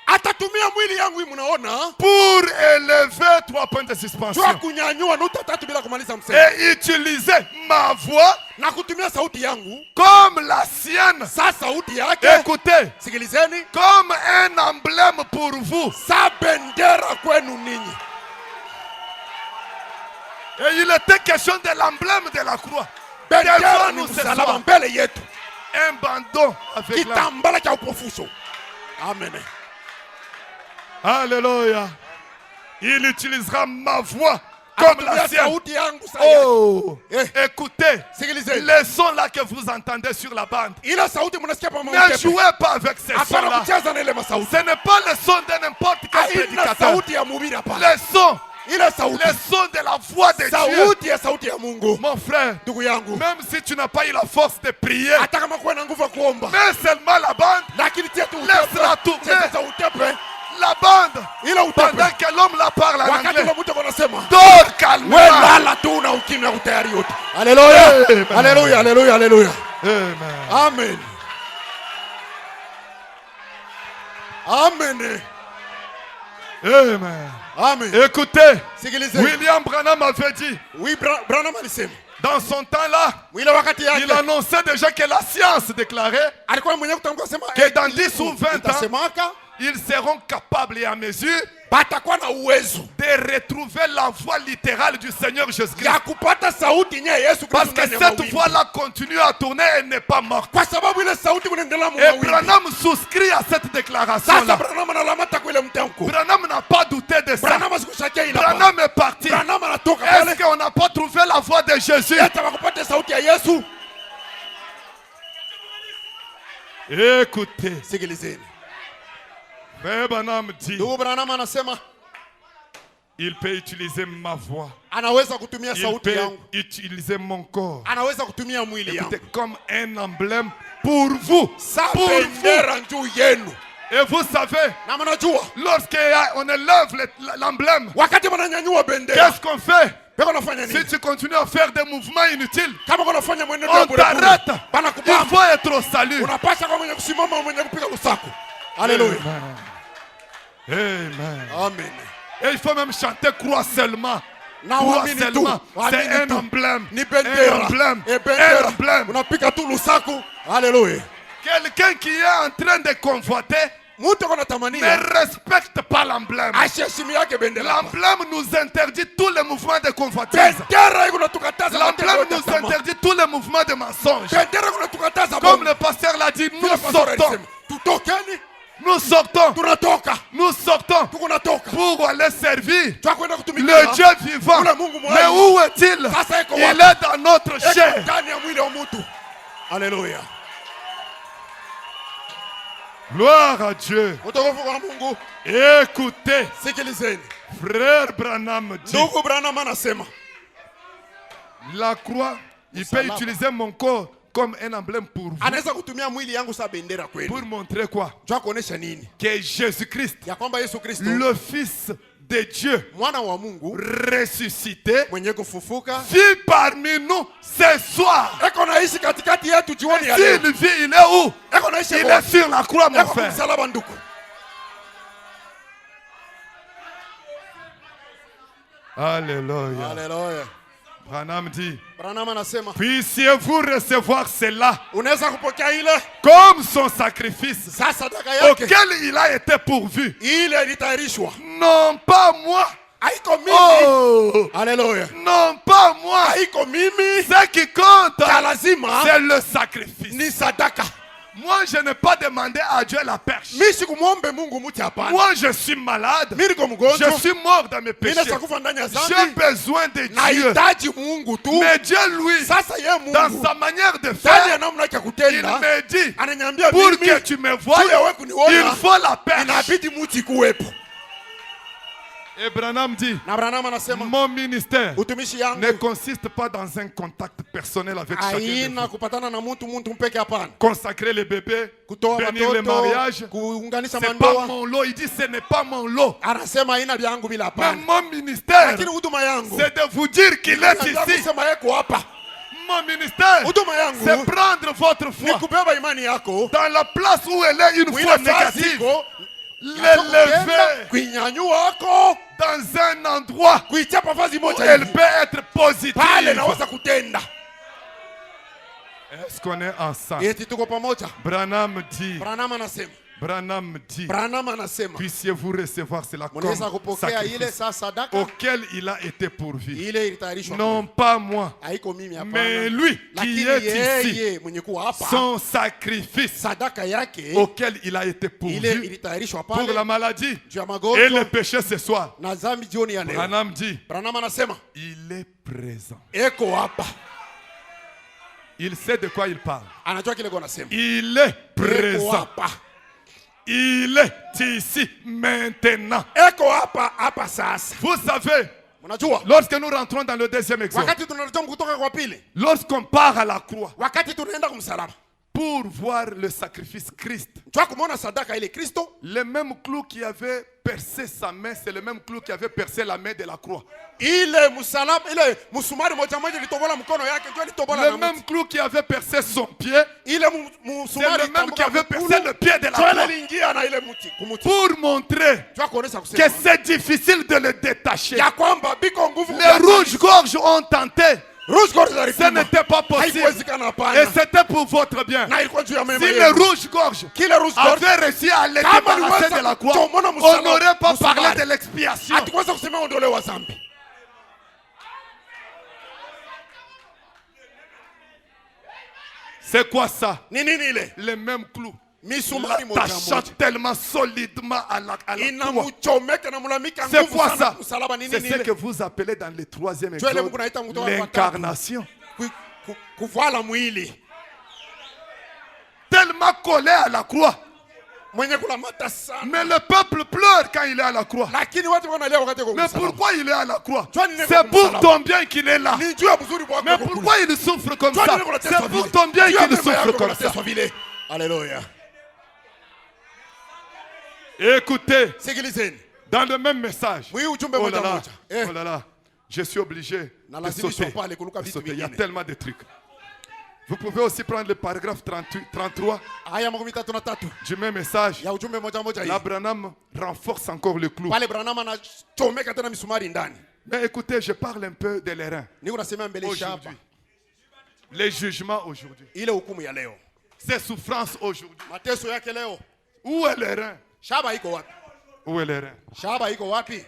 atatumia mwili yangu hii mnaona pour élever 3 points de jua suspension kunyanyua nukta 3 bila kumaliza msemo et utiliser ma voix na kutumia sauti yangu. comme la sienne. Sa sauti yake Écoutez, sikilizeni, comme un emblème pour vous. sa bendera kwenu ninyi. Et il était question de l'emblème de la croix. Bendera Devant ni nous ce msalaba soir, mbele yetu, un bandeau avec la... kitambala cha upofusho. Amen. Alléluia. Il utilisera ma voix comme la sienne. Sauti yangu saa yake. Oh, écoutez, Sikilizeni. les sons là que vous entendez sur la bande, Ila sauti mnasikia pa ne mautepe. jouez pas avec ces Hapana sons là. kucheza na ile masauti. Ce n'est pas le son de n'importe quel Haina prédicateur. sauti ya mhubiri hapana. Les sons, Ile sauti. les sons de la voix de Dieu. Sauti ya sauti ya Mungu. Mon frère, Ndugu yangu. même si tu n'as pas eu la force de prier, Hata kama kuwa na nguvu ya kuomba. mais seulement la bande, Lakini tia tu laisse-la tourner. Cheza utepe. La bande, Ila utepe. pendant que l'homme la parle en Wakati anglais, ule mtu anasema. dors We calmement. lala tu na ukimya utayari yote. Haleluya. Amen. Haleluya, haleluya, haleluya. Amen. Amen. Amen. Amen. Amen. Écoutez, Sikilizeni. William Branham avait dit, Oui, Branham alisema. dans son temps-là, Ile wakati il yake annonçait déjà que la science déclarait alikuwa mwenyewe kutamka sema que dans 10 ou 20 ans, itasemaka ils seront capables et à mesure batakuwa na uwezo de retrouver la voix littérale du Seigneur Jésus-Christ. ya kupata sauti nye Yesu Parce Kristo que ndani ya cette mawimbi. voix-là continue à tourner et n'est pas morte. Kwa sababu ile sauti kunaendelea mu Et mawimbi. Branham souscrit à cette Sasa déclaration-là. Branham analamata kwa ile mtamko. Branham n'a pas douté de ça. Branham asikushakia ila. Branham est parti. Branham anatoka Est-ce pale. qu'on n'a pas trouvé la voix de Jésus? Hata wakupata sauti ya Yesu. Écoutez, Sikilizeni. Frère Branham dit, Ndugu Branham anasema il peut utiliser ma voix. anaweza kutumia Il sauti peut yangu. utiliser mon corps. Anaweza kutumia mwili yangu. Écoutez, comme un emblème pour vous. Sa Pour vous. bendera juu yenu. Et vous savez, Na mnajua lorsqu'on élève l'emblème, wakati mnanyanyua bendera qu'est-ce qu'on fait? peko nafanya Si nini? tu continues à faire des mouvements inutiles, Kama kuna fanya mwenendo ya on bure t'arrête. bure. Bana Il kubamba. faut être au salut. Unapasha kwa mwenye kusimama mwenye kupiga lusaku. Haleluya. Amen. Amen. Et il faut même chanter croix seulement. Na Croix waamini tu. seulement. C'est Waamini un tu. emblème. Ni Un bendera. emblème. E Un bendera. emblème. Unapiga tu lusaku. Haleluya. Quelqu'un qui est en train de convoiter Mtu kuna ne tamania respecte pas l'emblème. asheshimi yake bendera. L'emblème nous interdit tous les mouvements de convoitise. Bendera iko natukataza L'emblème nous interdit tous les mouvements de mensonge. Bendera kuna tukataza Comme le pasteur l'a dit, nous sortons. Tutokeni, Nous sortons. tunatoka. Nous sortons Tukunatoka. pour aller servir Twakwenda kutumikia. le Dieu vivant. Ule Mungu mwai. Mais où est-il? Sasa iko Il wapi? est dans notre Eko chair. ndani ya mwili wa mtu. Haleluya. Gloire à Dieu. Utukufu kwa Mungu. Écoutez, Sikilizeni. frère Branham dit, Ndugu Branham anasema la croix, il peut Salama. utiliser mon corps comme un emblème pour vous. anaweza kutumia mwili yangu sa bendera kweli. Pour montrer quoi? Jua kuonesha nini? Que Jésus-Christ, Ya kwamba Yesu Kristo le Fils de Dieu, mwana wa Mungu ressuscité, mwenye kufufuka vit parmi nous ce soir. eko naishi katikati yetu jioni ya leo. S'il vit, il est où? Eko naishi Il kwa est sur la croix, mon eko frère. msalaba nduku. Alléluia. Haleluya. Branham dit, Branham anasema puissiez-vous recevoir cela unaweza kupokea ile comme son sacrifice sasa sadaka yake auquel il a été pourvu. ile ilitayarishwa. Non pas moi. Haiko mimi. Oh, Haleluya. non pas moi. Haiko mimi. Ce qui compte, Cha lazima c'est le sacrifice. ni sadaka. Moi, je n'ai pas demandé à Dieu la perche. Mimi sikumwombe Mungu mti hapana. Moi, je suis malade. Mimi niko Je mgonjwa. suis mort dans mes Mimi péchés. nakufa ndani ya J'ai dhambi. besoin de Dieu. Nahitaji Mungu tu. Mais Dieu, lui, Sasa yeye dans Mungu sa manière de ndani ya faire, namna yake ya il kutenda me dit, ananiambia pour mimi que tu me voies, juu ya wewe il kuniona faut la perche. inabidi mti kuwepo. Et Branham dit, Na Branham anasema mon ministère utumishi ne yangu consiste pas dans un contact personnel avec chacun de haina vous. kupatana na mtu mpeke hapana. Consacrer les bébés, Kutoa bénir les mariages, watoto, kuunganisha c'est pas mandoa. mon lot. Il dit, ce n'est pas mon lot. Anasema haina vyangu bila Mais hapana. mon ministère, Lakini huduma yangu c'est de vous dire qu'il est nataka ici. kusema yeko hapa. Mon ministère, Huduma yangu c'est prendre votre ni foi kubeba imani yako dans la place où elle est une fois mwile fasi négative. iko L'élever kuinyanyua wako dans un endroit kuichapa vazi où moja elle hivi. peut être positive. Pale naweza kutenda. Est-ce qu'on est ensemble? Eti tuko pamoja. Branham dit, Branham anasema Branham dit, Branham anasema puissiez-vous recevoir cela comme mnaweza kupokea ile sacrifice saa sadaka auquel il a été pourvu. ile ilitayarishwa Non pas moi, haiko mimi hapana, mais lui qui lakini est ici, yeye mwenye kuwa hapa son sacrifice sadaka yake auquel il a été ile pourvu ilitayarishwa pour pale la maladie juu ya et le magonjwa péché ce soir. na dhambi jioni ya leo. Branham dit, Branham anasema il est présent. eko hapa, Il sait de quoi il parle. anajua kile anasema. Il est Eko présent. hapa, Il est ici maintenant. eko hapa hapa sasa. Vous savez, Unajua lorsque nous rentrons dans le deuxième exemple, wakati tunarejea kutoka kwa pili, lorsqu'on part à la croix wakati tunaenda kumsalaba, pour voir le sacrifice Christ, njoo kumuona sadaka ile Kristo, le même clou qui avait percé sa main, c'est le même clou qui avait percé la main de la croix. ile msalaba ile msumari moja moja ilitobola mkono yake, njoo ilitobola Le na même clou qui avait percé son pied, ile c'est msumari le même qui avait percé le pied de la njoo croix. iliingia na ile mti kumuti, Pour montrer njoo kuonesha que kusema c'est difficile de le détacher. ya kwamba biko nguvu Les rouges-gorges ont tenté. rouge gorge Ce alipima, n'était pas possible. haikuwezekana Et hapana, c'était pour votre bien. na ilikuwa juu ya Si mema les yenu. rouges-gorges Kile rouge gorge avaient réussi à les Kama débarrasser liweza de la croix, kuchomona on msalaba- n'aurait pas msumari. parlé de l'expiation. hatukuweza kusema ondolewa dhambi. C'est quoi ça? Ni nini ile? Les mêmes clous. Misumari moja L'attachant moja tellement solidement à la croix. inamuchomeka na mulamika C'est nguvu quoi sana ça? msalaba. Ni C'est nini ce que ile? vous appelez dans le troisième Ndio ile exode Mungu anaita kutoka kwa l'incarnation. kuvala mwili Tellement collé à la croix. mwenye kulamata sana, Mais le peuple pleure quand il est à la croix. lakini watu wanalia wakati kwa Mais msalaba. pourquoi il est à la croix? Toi, il n'est C'est pas pour msalaba. ton bien qu'il est là. Ni juu ya mzuri wako Mais kwa pourquoi il souffre comme Toi, ça? ndio unateswa C'est pour vile. ton bien Juu ya qu'il mema souffre yako comme ça. unateswa vile. Haleluya. Écoutez, Sikilizeni. dans le même message. Mwi ujumbe Oh moja là là, moja. Eh, oh là là, je suis obligé na de lazimishwa sauter. pale kuruka De vitu sauter. Il y a vingine. tellement de trucs. Vous pouvez aussi prendre le paragraphe 33 Aya 33 du même message. ya ujumbe moja moja Là, hii. Branham renforce encore le clou. Pale Branham anachomeka tena misumari ndani. Mais écoutez, je parle un peu de l'airain. Niko nasema mbele shaba. Aujourd'hui, les jugements aujourd'hui, Ile hukumu ya leo. ces souffrances aujourd'hui. Mateso yake leo. Où est l'airain? Shaba iko wapi? Où est l'airain? Shaba iko wapi?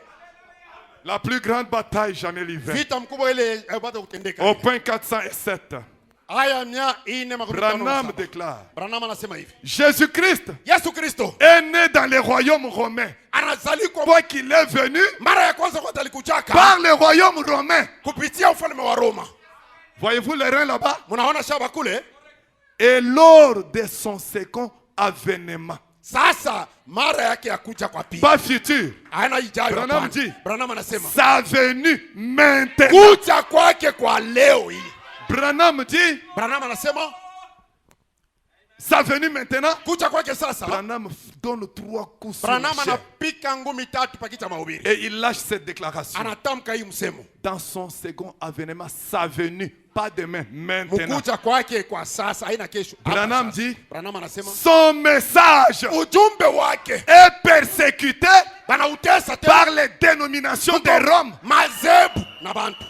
La plus grande bataille jamais livrée. Vita mkubwa ile haipata kutendeka. Au point 407, Aya 457. Branham déclare, Branham anasema hivi. Jésus-Christ Yesu Kristo est né dans les royaumes romains. anazalikwa Quoi qu'il est venu mara ya kwanza kwa alikujaka par le royaume romain. kupitia ufalme wa Roma. Voyez-vous l'airain là-bas? Mnaona shaba kule? Et lors de son second avènement, Sasa mara yake ya kuja kwa pili. pas futur, Haina ijayo. Branham hapana. dit. Branham anasema sa venue maintenant. kuja kwake kwa leo hii. Branham dit, Branham anasema sa venue maintenant. kuja kwake sasa. Branham donne 3 coups sur la Branham chair. anapika ngumi tatu pakicha mahubiri. Et il lâche cette déclaration. Anatamka hii msemo. Dans son second avènement, sa venue, pas demain, maintenant. Mkuja kwake kwa sasa, haina kesho. Hapa Branham sasa. dit, Branham anasema son message ujumbe wake est persécuté banautesa par tena les dénominations de Rome. mazebu na bantu.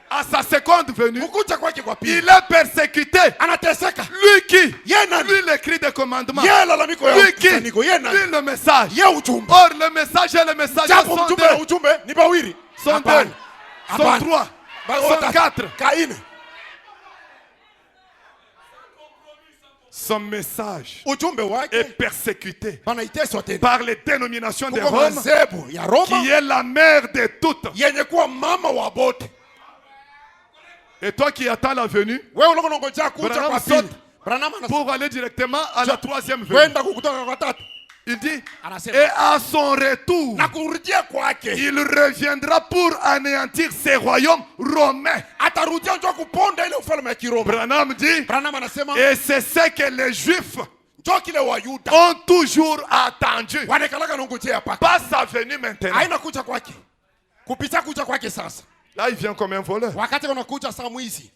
À sa seconde venue, Mkuja kwake kwa il pili est persécuté. anateseka. Lui qui? Ye nani? Lui le cri de commandement. Ye lalamiko ya Lui qui? kusanyiko. Ye nani? Lui le message. Ye ujumbe. Or le message et le message Japo sont mjumbe na deux. ujumbe ni bawili. Sont deux. Hapana. Sont Hapana. trois. Bao Sont tatu. 4. Kaine. Son message Ujumbe est wake persécuté banaiteswa tena. par les dénominations de Kuko Rome, mazebu ya Roma qui est la mère de toutes. yenye kuwa mama wa bote. Et toi qui attends la venue Wewe unako ngojea kuja Branham kwa pili. saute Branham anasema pour aller directement à la troisième venue, kwenda kukutoka kwa tatu. il dit, Anasema et à son retour, na kurudia kwake il reviendra pour anéantir ces royaumes romains. atarudia njoo kuponda ile ufalme ya Kiroma. Branham dit, Branham anasema et c'est ce que les Juifs njoo kile Wayuda ont toujours attendu. wanakalaka nongojea paka. Pas sa venue maintenant. Haina kuja kwake. Kupitia kuja kwake sasa. Là, il vient comme un voleur. Wakati wanakuja saa mwizi.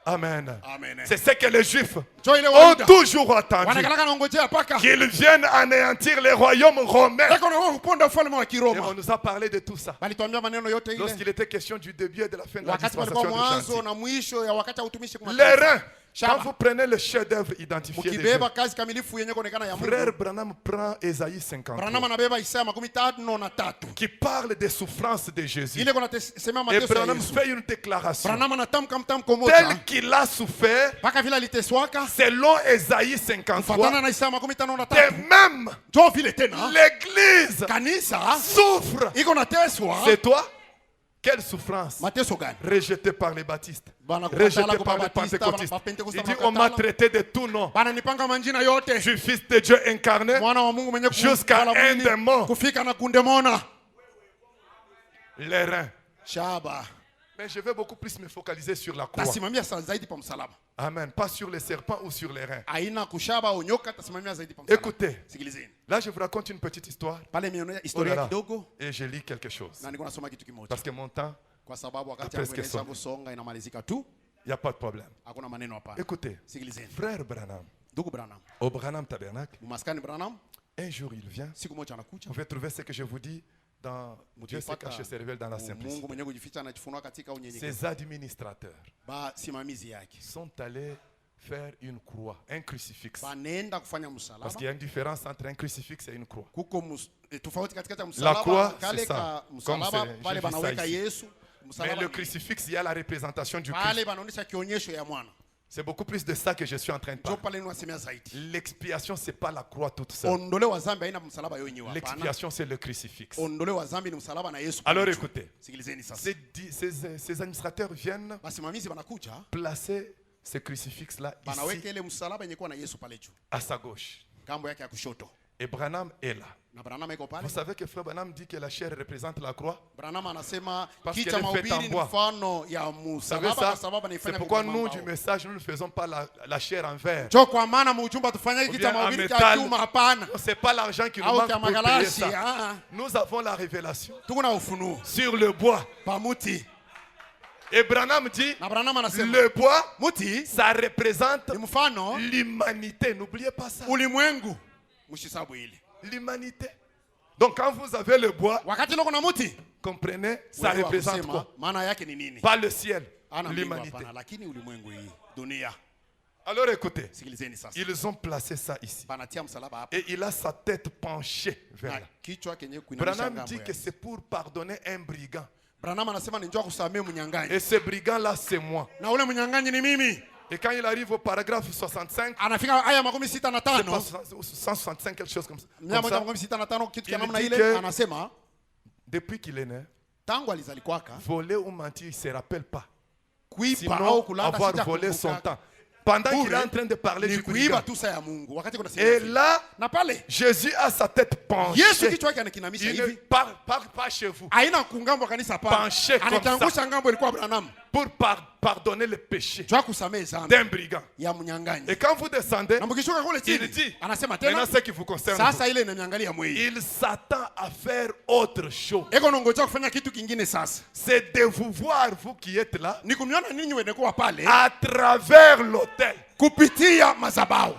Amen. Amen. C'est ce que les Juifs Njoo ile ont Wayuda toujours attendu. wanakalaka nongojea paka. Qu'ils viennent anéantir les royaumes romains. Eko na kuponda ufalme wa Et Kiroma. on nous a parlé de tout ça. Balituambia maneno yote ile. Lorsqu'il était question du début et de la fin de la Wakati walikuwa dispensation de mwanzo Gentil. na mwisho ya wakati wa utumishi kwa L'airain, Quand vous prenez le chef-d'œuvre identifié de Dieu, mukibeba kazi kamilifu yenye kuonekana ya Frère Mungu. Branham prend Ésaïe 53 Branham anabeba Isaya 53 qui parle des souffrances de Jésus. ile kuna sema Et mateso ya Branham Yesu. fait une déclaration. Branham anatamka mtamko moja Tel qu'il a souffert, mpaka vile aliteswaka selon Ésaïe 53, kufuatana na Isaya de 53 même, jo vile tena l'Église kanisa souffre. iko nateswa. C'est toi? Quelle souffrance? Mateso gani? Rejeté par les baptistes, Bana kukatala rejeté kwa par les Baptista, pentecôtistes. Bapentekoste Il dit, wanakatala. on m'a traité de tout nom. Bana nipanga manjina yote. Je suis fils de Dieu incarné Mwana wa Mungu mwenye jusqu'à kuvala un mwili, démon. kufika na kundemona. Les reins. Shaba. Mais je vais beaucoup plus me focaliser sur la croix. Tasimamia zaidi pa msalaba. Amen. Pas sur les serpents ou sur les reins. Aina kushaba au nyoka, tasimamia zaidi pa msalaba. Écoutez, Sikilizeni. là je vous raconte une petite histoire. Pale miona Oh là historia là. kidogo Et je lis quelque chose. na niko nasoma kitu kimoja. Parce que mon temps, Kwa sababu wakati Presque anaeleza sonne. kusonga inamalizika tu, il n'y a pas de problème. hakuna maneno hapana. Écoutez, Sikilizeni. frère Branham, Ndugu Branham, au Branham Tabernacle, Mumaskani Branham, un jour il vient. siku moja anakuja. Vous pouvez trouver ce que je vous dis dans Dieu se cache et se révèle dans la simplicité. Mungu mwenye kujificha anajifunua katika unyenyekevu. Ces administrateurs Ba simamizi yake. sont allés faire une croix, un crucifix. Banaenda kufanya Parce msalaba. qu'il y a une différence entre un crucifix et une croix. Kuko tofauti katikati ya La msalaba croix, kale c'est ça. ka Comme msalaba c'est- pale j'ai vu ça banaweka ici. Yesu. Mais Msalaba le crucifix, il y a la représentation du pale Christ. banaonyesha kionyesho ya mwana. C'est beaucoup plus de ça que je suis en train de Ndio parler. pale ninasemea zaidi. L'expiation, c'est pas la croix toute seule. Ondole wa dhambi haina msalaba yenyewe hapana. L'expiation, c'est le crucifix. Ondole wa dhambi ni msalaba na Yesu. Alors pale juu. écoutez, Sikilizeni sasa. ces administrateurs viennent Basimamizi banakuja, placer ce crucifix-là banaweka ici, ile msalaba yenye kuwa na Yesu pale juu. à sa gauche. Ngambo yake ya kushoto. Et Branham est là. Na Branham iko pale. Vous savez que Frère Branham dit que la chair représente la croix. Branham anasema Parce kicha qu'elle est faite mahubiri en ni bois. mfano ya Vous savez msalaba ça? kwa sababu C'est anaifanya pourquoi kwa nous, mbao. du message, nous ne faisons pas la chair en verre. Jo kwa maana mujumba tufanye Ou kicha bien en mahubiri cha métal. chuma hapana. C'est pas l'argent qui nous Au manque kia pour payer magalashi, ça. Nous avons la révélation tuko na ufunuo sur le bois. pa muti. Et Branham dit, Na Branham anasema le bois, muti ça représente ni mfano l'humanité. N'oubliez pas ça. ulimwengu. Mshisabu ile. L'humanité. Donc quand vous avez le bois, Wakati loko na muti, comprenez, ça wewe représente kusema, quoi? maana yake ni nini? Pas le ciel, Ana mbingu l'humanité. hapana, lakini ulimwengu hii, dunia. Alors écoutez, Sikilizeni sasa. ils ont placé ça ici. Banatia msalaba hapa. Et il a sa tête penchée vers Na là. kichwa kenye kuinamisha Branham ngambo dit ya. que c'est pour pardonner un brigand. Branham anasema ni njoo kusamea mnyang'anyi. Et ce brigand-là, c'est moi. Na ule mnyang'anyi ni mimi. Et quand il arrive au paragraphe 65, Anafika aya makumi sita na c'est tano. pas 165, quelque chose comme ça. Mia Comme moja ça, makumi sita na tano kitu cha Il namna dit ile que- anasema depuis qu'il est né, tangu alizalikwaka voler ou mentir, il ne se rappelle pas. kuiba au Sinon, kulanda avoir sija volé son kukumbuka. temps. Pendant qu'il est Bure, en train de parler ni du kuiba brigand. tu saa ya Mungu wakati kuna Et sehemu. là, Na pale Jésus a sa tête Yesu penchée. kichwa yake anakinamisha Il ne hivi. parle pas chez vous. Haina kungambo wa kanisa hapa. Penché comme Anakiangusha ngambo ilikuwa Branham. Pour pardonner le péché Jua kusamehe zambi d'un brigand. ya mnyang'anyi. Et quand vous descendez, Na mkishuka kule il chini dit, anasema tena maintenant ce qui vous concerne, sasa ile inaniangalia mwei. il s'attend à faire autre chose. Eko nongoja kufanya kitu kingine sasa. C'est de vous voir, vous qui êtes là, Ni kumiona ninyi wenye kuwa pale à travers l'autel. kupitia madhabahu.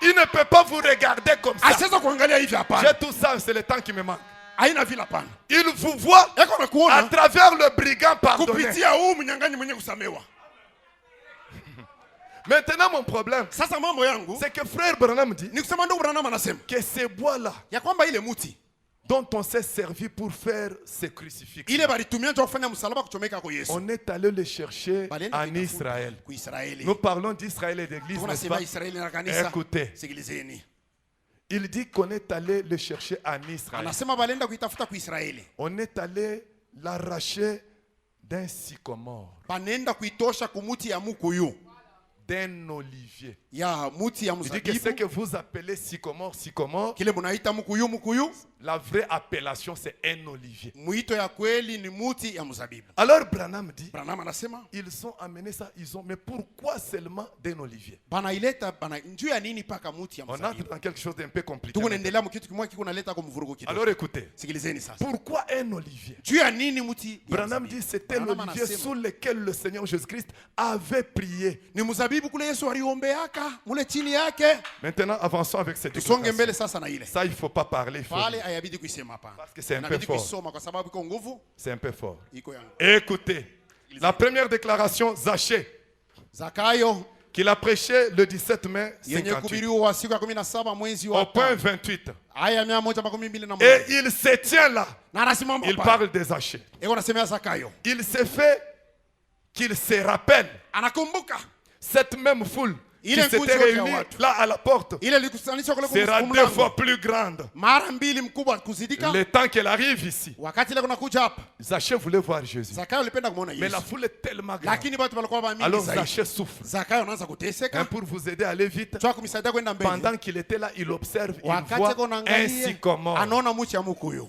Il ne peut pas vous regarder comme ça. Asiweza kuangalia hivi J'ai hapana. tout ça, c'est le temps qui me manque. Haina vile hapana. Il vous voit Eko à nakuona travers le brigand pardonné. kupitia huu mnyang'anyi mwenye kusamewa. Maintenant, mon problème, Sasa mambo yangu c'est que frère Branham dit ni kusema ndugu Branham anasema que ces bois-là, ya kwamba ile muti dont on s'est servi pour faire ces crucifix, ile balitumia ndio kufanya msalaba kuchomeka kwa Yesu. on est allé les chercher Balienda en kuitafuta Israël. Kwa Israeli. Nous parlons d'Israël et d'église, n'est-ce Tunasema pas? Israeli na kanisa. Écoutez, Sikilizeni. il dit qu'on est allé le chercher en Israël. Anasema balienda kuitafuta kwa Israeli. On est allé l'arracher d'un sycomore, Banenda kuitosha kumuti ya mukuyu. d'un olivier. Ya muti ya Il dit que ce mzabibu. que vous appelez sycomore, Kile munaita mukuyu. la vraie appellation c'est un olivier. Mwito ya kweli ni muti ya mzabibu. Alors Branham dit, Branham anasema ils ont amené ça, mais pourquoi seulement d'un olivier? banaileta bana njuu ya nini paka muti ya On entre mzabibu. dans quelque chose d'un peu compliqué. Tuko naendelea mkitu kimoja kiko naleta kwa mvurugo kidogo. Alors écoutez, Sikilizeni sasa. pourquoi un olivier? Juu ya nini muti ya Branham mzabibu? dit c'était Branham l'olivier anasema, sous lequel le Seigneur Jésus-Christ avait prié. ni mzabibu kule Yesu aliombeaka mule chini yake. Maintenant, avançons avec cette Tusonge déclaration. mbele sasa na ile. Ça, il ne faut pas parler. Pale hayabidi kuisema hapa. Parce que c'est un peu Inabidi fort. kuisoma kwa sababu iko nguvu C'est un peu fort. iko yangu. Écoutez, la première déclaration, Zachée, Zakayo qu'il a prêché le 17 mai yenye 58 kuhubiriwa siku ya 17 mwezi wa au point 5 28. aya 121. Et il se tient là. Na anasimama Il pale. parle des Zachée. Eko anasemea Zakayo. Il se fait qu'il se rappelle Anakumbuka cette même foule qui Ile s'était nkundi yote ya réunie watu. là à la porte ile likusanishwa kule sera deux kumlango. fois plus grande. Mara mbili mkubwa kuzidika. Le temps qu'elle arrive ici, Wakati ile kunakuja hapa. Zachée voulait voir Jésus. Zakayo alipenda kumuona Mais la Yesu. foule est tellement grande. Lakini watu walikuwa mingi Alors zaidi. Zachée souffre. Zakayo anaanza kuteseka. Pour vous aider à aller vite, Chwa kumsaidia kwenda mbele. pendant qu'il était là, il observe, il Wakati voit eko un naangalia sycomore. anaona mti ya mkuyu.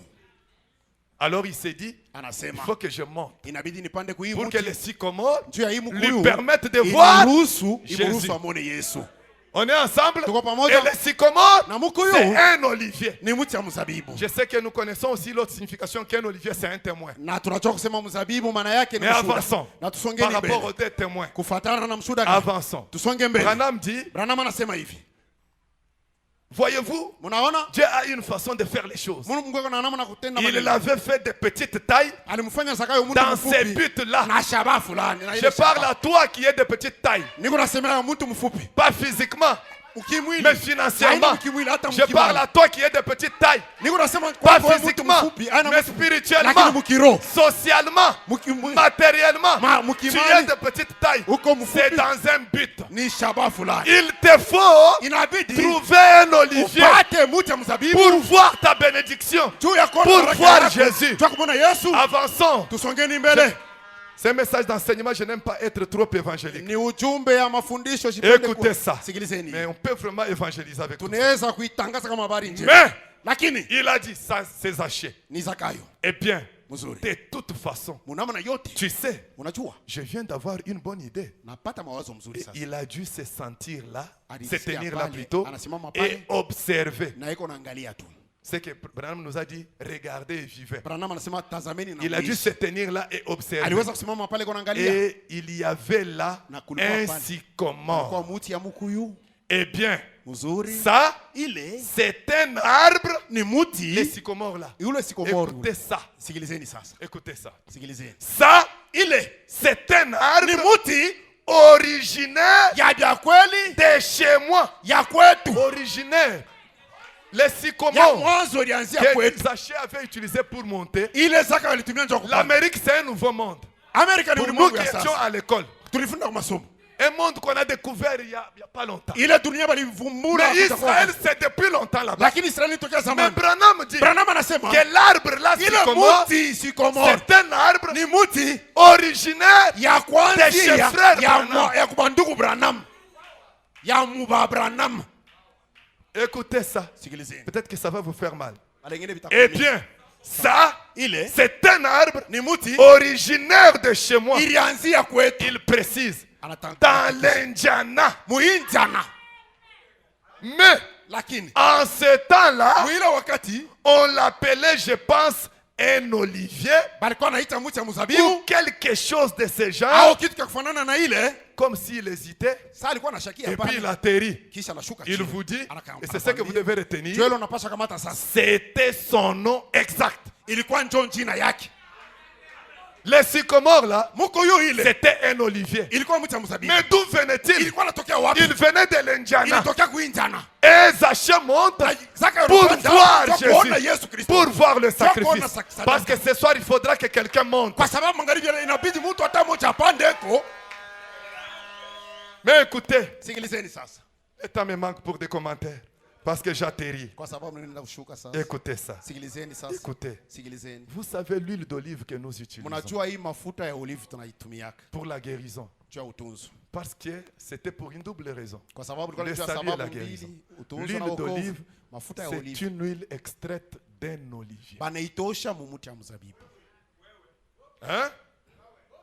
Alors il s'est dit, il Anasema faut que je monte inabidi nipande kwa hii pour que mti les sycomores juu ya hii lui mkuyu. permettent de voir Iruhusu Jésus. amone Yesu. On est ensemble. Tuko pamoja. Et le sycomore, Na mkuyu c'est un olivier. ni mti ya mzabibu. Je sais que nous connaissons aussi l'autre signification qu'un olivier, c'est un témoin. Na tunajua kusema mzabibu maana yake ni Mais mshuhuda. avançons. Na tusongeni Par rapport mbele. aux deux témoins. Kufuatana na mshuhuda. Avançons. Tusonge mbele. Branham dit, Branham anasema hivi. voyez-vous, Munaona? Dieu a une façon de faire les choses. Mungu ako na namna kutenda Il maneno. l'avait fait de petites tailles Alimfanya Zakayo mtu dans ces mfupi buts-là. na shaba fulani. Na Je ile parle shaba. à toi qui es de petite taille. Niko nasemea mtu mfupi. Pas physiquement, Ukimwili. mais financièrement. Ukimwili hata Je parle à toi qui es de petite taille. Niko nasema Pas kwa mtu physiquement, mfupi ana mais lakini spirituellement, mukiro. socialement, matériellement. Tu es de petite taille. Uko C'est mfupi dans un but. ni shaba fulani. Il te faut Inabidi trouver un olivier upate mti ya mzabibu pour voir ta bénédiction. juu ya kuona Pour baraka voir yako. Jésus. Juu ya kumwona Yesu. Avançons. Tusongeni mbele. C'est un message d'enseignement, je n'aime pas être trop évangélique. Ni ujumbe ya mafundisho sipende Écoutez ça. Sikilizeni. Mais on peut vraiment évangéliser avec tout ça. Tunaweza kuitangaza kama habari njema. Mais Lakini il a dit ça, c'est Zachée. ni Zakayo. Eh bien, Mzuri. de toute façon, Munamna yote. tu sais, Unajua? je viens d'avoir une bonne idée. Napata mawazo mzuri Et sasa. il a dû se sentir là, se Alisikia tenir là pale, plutôt, anasimama et pale. observer. Na iko naangalia tu. C'est que Branham nous a dit, regardez et vivez. Branham anasema tazameni na Il a dû muishi. se tenir là et observer. Aliweza kusimama pale iko naangalia. Et il y avait là Na kulikuwa un pale. Kwa sycomore. mti ya mkuyu. Eh bien, Mzuri. ça, Ile c'est un arbre. ni Les muti. sycomores là. Yule sikomoro. Écoutez ça. Sikilizeni sasa. Écoutez ça. Sikilizeni. Ça, Ile c'est un arbre ni muti originaire ya vya kweli de chez moi. ya kwetu. Originaire. Les Ya sycomores mwanzo ilianzia que kwetu. Zachée avait utilisé pour monter. Ile Zakayo alitumia njoo kupanda. L'Amérique, c'est un nouveau monde. Amerika ni Pour nous ulimwengu qui ya étions sasa. à l'école. Tulifunda kwa masomo. Un monde qu'on a découvert il y a pas longtemps. Ile dunia balivumbura. Mais Israël, c'est depuis longtemps là-bas. Lakini Israeli tokea Mais zamani. Branham dit Branham anasema que l'arbre là, ile sycomore, muti sikomoro c'est un arbre ni muti originaire ya de chez kwanzia frère ya Branham. ya kubandugu Branham. Ya muba Branham. Écoutez ça. Sikilizeni. Peut-être que ça va vous faire mal. Alengine Eh bitakuwa. bien, ça, Ile c'est un arbre ni muti originaire de chez moi. ilianzia kwetu. Il précise. Anatanga. Dans l'Indiana. Muinjana. Mais Lakini en ce temps-là, mwila wakati on l'appelait, je pense, un olivier balikuwa naita muti ya mzabibu ou quelque chose de ce genre, au kitu cha kufanana na ile. comme s'il hésitait, Sasa alikuwa anashakia et puis il pale. atterrit. Kisha anashuka Il chini. vous dit, Anaka- et c'est ce que vous devez retenir, Joel unapasha kamata sasa. c'était son nom exact. Ilikuwa njoo jina yake. Les sycomores là, Mkuyu ile c'était un olivier. ilikuwa mti ya mzabibu. Mais d'où venait-il? Ilikuwa natokea wapi? Il venait de l'Indiana. Ilitokea kuinjana. Et Zachée monte Zakayo pour anapanda, voir ndio kuona Jésus, Yesu Kristo. pour voir le kuona sacrifice. sadaka. Parce que ce soir, il faudra que quelqu'un monte. Kwa sababu magharibi inabidi mtu hata mmoja apande eko. Mais écoutez, Sikilizeni sasa. le temps me manque pour des commentaires. Parce que j'atterris. Kwa sababu ninaenda kushuka sasa. Écoutez ça. Sikilizeni sasa. Écoutez. Sikilizeni. Vous savez l'huile d'olive que nous utilisons Mnajua hii mafuta ya olive tunaitumiaka pour la guérison. juu ya utunzo. Parce que c'était pour une double raison. Kwa sababu ilikuwa Le ni juu ya salut et la sababu guérison. mbili, utunzo na L'huile wokovu. d'olive, Mafuta ya c'est olive une huile extraite d'un olivier. banaitosha mu mti ya mzabibu. Hein?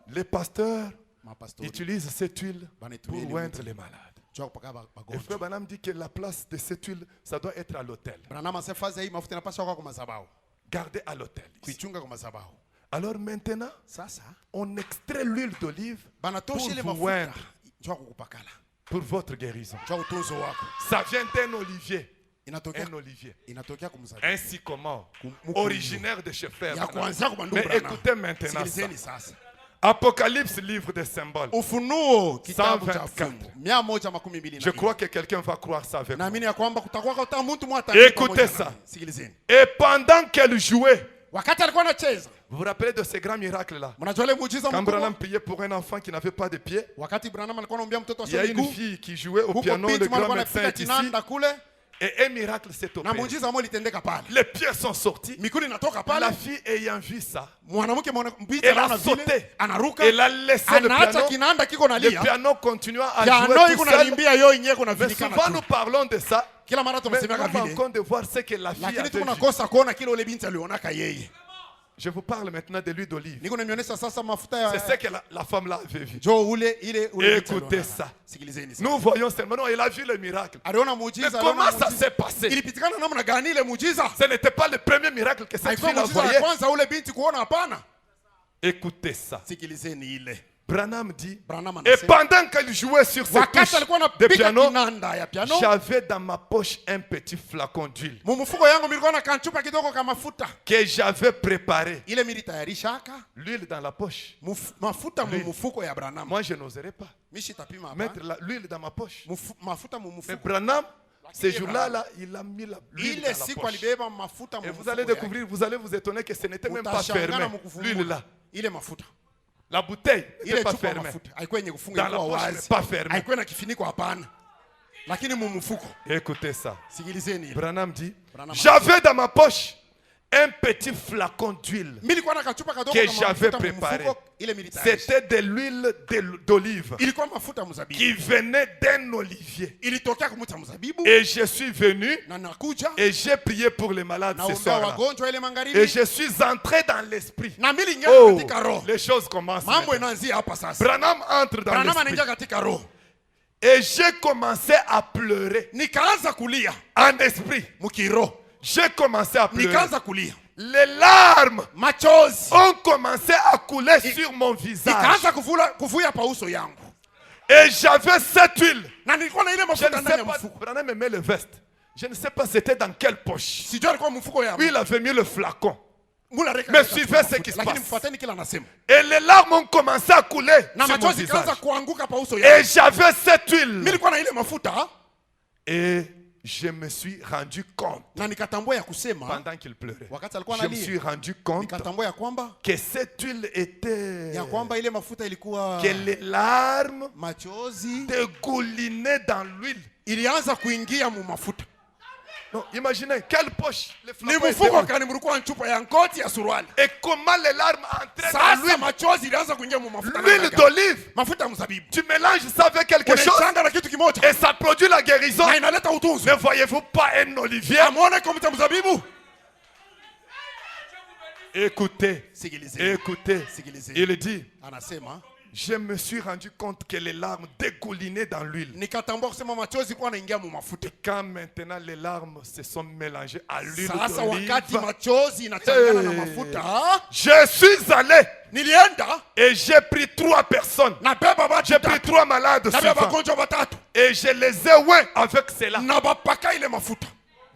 Les pasteurs Mapastori utilisent cette huile pour Banatumia ile oindre mti. les malades. juu ya kupaka Et magonjwa. Frère Branham dit que la place de cette huile, ça doit être à l'autel. Branham asefaza hii mafuta inapaswa kwa madhabahu. Gardez à l'autel. ici. Kuichunga kwa madhabahu. Alors maintenant, Sasa on extrait l'huile d'olive banatosha ile pour vous mafuta oindre, juu ya kukupakala. pour votre guérison. Juu ya utunzo wako. Ça vient d'un olivier. Inatokea Un olivier. inatokea kumzabibu. Un sycomore. Mkuyu. Originaire de chez frère. Ya Branham. kuanzia kwa bandugu Mais Branham. écoutez maintenant ça. Sikilizeni sasa. Apocalypse, livre des symboles. Ufunuo kitabu cha 124. fumbo 124. Je crois que quelqu'un va croire ça avec moi. Naamini ya kwamba kutakuwa hata mtu mmoja Écoutez ça. Sikilizeni. Et pendant qu'elle jouait, Wakati alikuwa anacheza, vous vous rappelez de ces grands miracles-là? mnajua ile muujiza Quand mkubwa? Branham priait pour un enfant qui n'avait pas de pied, Wakati Branham alikuwa anaombea mtoto il y a asiye une miguu, fille qui jouait au huko piano, le binti grand alikuwa médecin anapiga est ici, kinanda kule, et un miracle s'est na opéré. muujiza ambao litendeka pale. Les pieds sont sortis. Mikuli inatoka La pale, fille ayant vu ça, mwanamke binti elle a anaona vile, sauté. anaruka, Elle a laissé le anaacha piano. kinanda kiko Le nalia, piano continua à piano jouer iko tout seul. nalimbia yo yenyewe kuna Mais vilikana souvent tu. nous parlons de ça, Kila mara mais tunasemeka nous vile, manquons de voir ce que la fille lakini avait tuko vu. nakosa kuona kile ule binti alionaka yeye. Je vous parle maintenant de l'huile d'olive. Niko nimeonyesha sasa mafuta C'est ce ya que la femme là avait vu. jo ule ile ule binti Écoutez alionaka. ça. Sikilizeni sasa. Nous voyons seulement, non, il a vu le miracle. Aliona Mais muujiza, comment aliona ça muujiza. s'est passé? Ilipitikana namna gani ile muujiza? Ce n'était pas le premier miracle que cette Haikuwa fille a muujiza ya voyé. kwanza ule binti kuona, hapana. Écoutez ça. Sikilizeni ile. Branham dit, Branham et anasema, pendant qu'elle jouait sur ses wakati touches alikuwa de anapiga piano, kinanda ya piano, j'avais dans ma poche un petit flacon d'huile mumufuko yangu nilikuwa na kanchupa kidogo kama mafuta. que j'avais préparé. Ile militayarisha aka L'huile dans la poche. mafuta mumufuko ya Branham. Moi, je n'oserais pas Mishi tapima hapa. mettre l'huile dans ma poche. Mafuta Mais mumufuko. Branham, ce jour-là, là, il a mis l'huile dans Ile la siku poche. alibeba mafuta Et mumufuko. vous allez découvrir, vous allez vous étonner que ce n'était même pas fermé. L'huile là. Ile mafuta. La bouteille n'était Ile pas chupa fermée. mafuta haikuwa yenye kufunga, Dans la ilikuwa poche, wazi. n'est pas fermée. Haikuwa na kifiniko, hapana. Lakini mumufuko. Écoutez ça. Sikilizeni ile. Branham dit, Branham j'avais dans ma poche un petit flacon d'huile Mimi nilikuwa na kachupa kadogo que kama j'avais mafuta préparé. mumufuko, ile militayarisha. C'était de l'huile d'olive Ilikuwa mafuta mzabibu. qui venait d'un olivier. Ilitokea kumuta mzabibu. Et je suis venu Na nakuja. et j'ai prié pour les malades Na ce ombea soir-là. wagonjwa ile Et magharibi. je suis entré dans l'esprit. Na mimi ningia Oh, katika roho. les choses commencent. Mambo maintenant. inaanzia hapa sasa. Branham entre dans Branham l'esprit. anaingia katika roho. Et j'ai commencé à pleurer Nikaanza kulia en esprit. mukiro. J'ai commencé à pleurer. Nikaanza kulia. Les larmes Machozi ont commencé à couler sur mon visage. ikaanza kuvuya pa uso yangu. Et j'avais cette huile. Na nilikuwa na ile Je mafuta ne ndani sais ya pas, mfuko. Branham aimait le veste. Je ne sais pas c'était dans quelle poche. Sijui alikuwa mfuko yangu. Lui, il avait mis le flacon. Mula reka. Mais suivez ce qui se Lakini passe. mfuateni kila anasema. Et les larmes ont commencé à couler Na sur mon machozi ikaanza visage. kuanguka pa uso Et yangu. j'avais cette Mimi huile. nilikuwa na ile mafuta Et je me suis rendu compte na nikatambua ya kusema pendant qu'il pleurait. wakati alikuwa Je me suis analia. rendu compte Nikatambua ya kwamba que cette huile était... ya kwamba ile mafuta ilikuwa que les larmes machozi dégoulinaient dans l'huile. ilianza kuingia mu mafuta. Non, imaginez, quelle poche les Ni flacons mfuko étaient. kani mlikuwa nchupa ya ngoti ya suruali. Et comment les larmes entraient dans Sasa l'huile. machozi ilianza kuingia mu mafuta. L'huile d'olive. Mafuta ya mzabibu. Tu mélanges ça avec quelque chose Unachanga na kitu kimoja et ça produit la guérison. na inaleta utunzi. Ne voyez-vous pas un olivier? Amuone kama mta mzabibu. Écoutez, Sikilizeni. écoutez. Sikilizeni. Il dit, Anasema je me suis rendu compte que les larmes dégoulinaient dans l'huile. nikatambua kusema machozi kwa naingia mu mafuta. Quand maintenant les larmes se sont mélangées à l'huile Sasa wakati d'olive, machozi inachangana na Hey. mafuta, je suis allé nilienda et j'ai pris 3 personnes. na beba J'ai watu pris tatu 3 malades na beba suivants wagonjwa watatu et je les ai oints avec cela. na bapaka ile mafuta.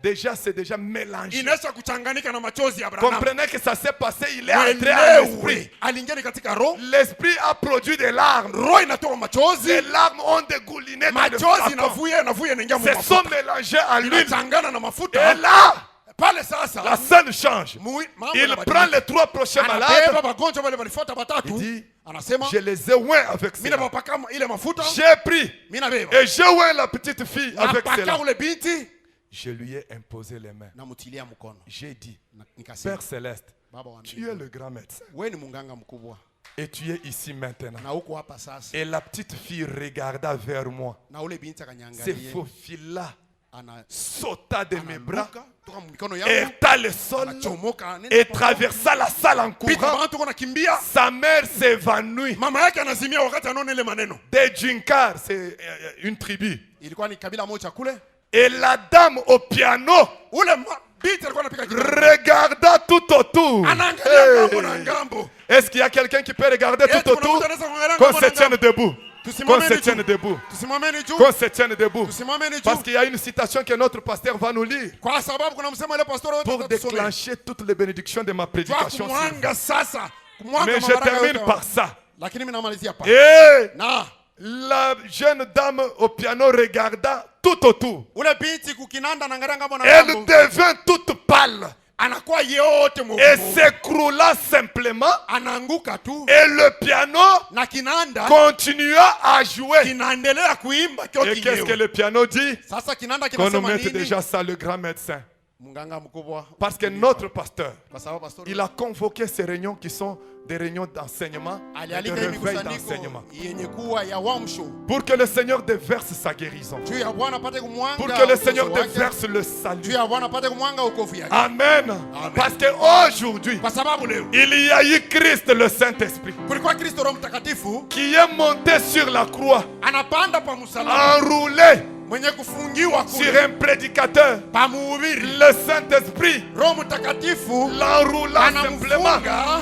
Déjà, c'est déjà mélangé. Inaweza kuchanganyika na machozi ya Abrahamu. Comprenez que ça s'est passé, il est entré à l'esprit. Mwenyewe aliingia katika roho, L'esprit a produit des larmes. roho inatoa machozi, Les larmes ont dégouliné dans le machozi flacon. inavuya inaingia mu Se sont mafuta. mélangés à l'huile. Inachangana na Et mafuta. là, Pale sasa la scène change. mambo Il yanabadilika. prend les 3 prochains Anabeba malades. wagonjwa wale walifuata Il watatu. dit, Anasema je les ai oints avec mimi cela. napaka ile mafuta, J'ai pris mimi nabeba. et j'ai oint la petite fille avec Napaka cela. ule binti Je lui ai imposé les mains. namutilia mkono. J'ai dit, Nikasema Père Céleste, Baba wa tu mbinguni, es le grand médecin wewe ni munganga mkubwa et tu es ici maintenant. na uko hapa sasa. Et la petite fille regarda vers moi. Na ule binti Ce akanyangalia, faux fil-là ana sauta de mes bras, anaruka toka mikono yangu, heurta le sol anachomoka et anaenda traversa la salle en pita courant. watu wanakimbia. Sa mère s'évanouit. Mama yake anazimia wakati anaona ile maneno. Des Djinkar, c'est une tribu. Ilikuwa ni kabila moja kule. Et la dame au piano Ule binti alikuwa anapiga gitaa. regarda tout autour. Anaangalia Hey. ngambo na ngambo. Est-ce qu'il y a quelqu'un qui peut regarder Eti tout kuna autour? mtu anaweza kuangalia Qu'on ngambo se na tienne ngambo. debout. Qu'on Tusimameni se juu. tienne debout. Tusimameni juu. Qu'on se tienne debout. Tusimameni Parce juu. qu'il y a une citation que notre pasteur va nous lire Kwa sababu kuna msemo ile pastor wetu pour atatusomea. déclencher toutes les bénédictions de ma Kwa prédication. kumwanga sasa. Kumwanga Mais je mabaraka termine yote. par ça. lakini mimi namalizia hapa. Et Na la jeune dame au piano regarda tout autour. ule binti kukinanda na ngaranga mbona Elle devint toute pâle anakuwa yote et mweupe. s'écroula simplement. Anaanguka tu Et le piano na kinanda continua à jouer. kinaendelea kuimba kio Et qu'est-ce que kinyewe. le piano dit? Sasa kinanda Qu'on nous kinasema mette nini? déjà ça, le grand médecin. Mganga mkubwa. Parce que notre pasteur, Kwa sababu pastori il a convoqué ces réunions qui sont des réunions d'enseignement, et de alialika hii réveil mikusanyiko d'enseignement. yenye kuwa ya wamsho Pour que le Seigneur déverse sa guérison. juu ya Bwana apate kumwanga. Pour que le Seigneur ukovu wake. déverse le Juu salut. ya Bwana apate kumwanga ukovu yake. Amen. Amen. Parce qu'aujourd'hui, Kwa sababu leo il y a eu Christ, le Saint-Esprit, kulikuwa Kristo Roho Mtakatifu qui est monté sur la croix, anapanda pa msalaba, enroulé mwenye kufungiwa sur kule un prédicateur. pa mhubiri. Le Saint-Esprit Roho Mtakatifu l'enroula simplement. anamfunga,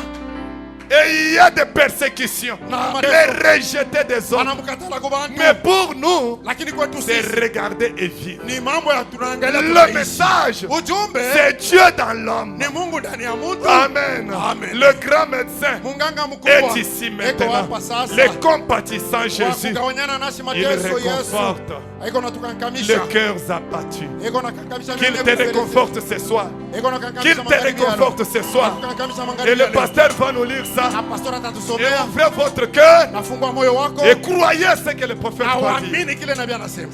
Et il y a des persécutions. Na Il est rejeté des hommes. anamkatala kwa bantu. Mais pour nous, Lakini kwetu c'est sisi regarder et vivre. ni mambo ya tunaangalia Le tunaishi. message, Ujumbe c'est Dieu dans l'homme. ni Mungu ndani ya mtu. Amen. Amen. Le grand médecin Munganga mkubwa est ici eko maintenant. hapa sasa. Le compatissant Wa Jésus, kugawanyana nasi il mateso Yesu. réconforte Eko na les tukankamisha. cœurs abattus. Eko na kankamisha Qu'il mioyo te yetu. réconforte ce soir. Eko na Qu'il kankamisha te magharibi ya réconforte leo. ce soir. Tukankamisha Et magharibi le ya leo. pasteur va nous lire ça. Na pastora Et atatusomea. ouvrez votre cœur Nafungua moyo wako. et croyez ce que le prophète Na va dire. uamini kile nabii anasema.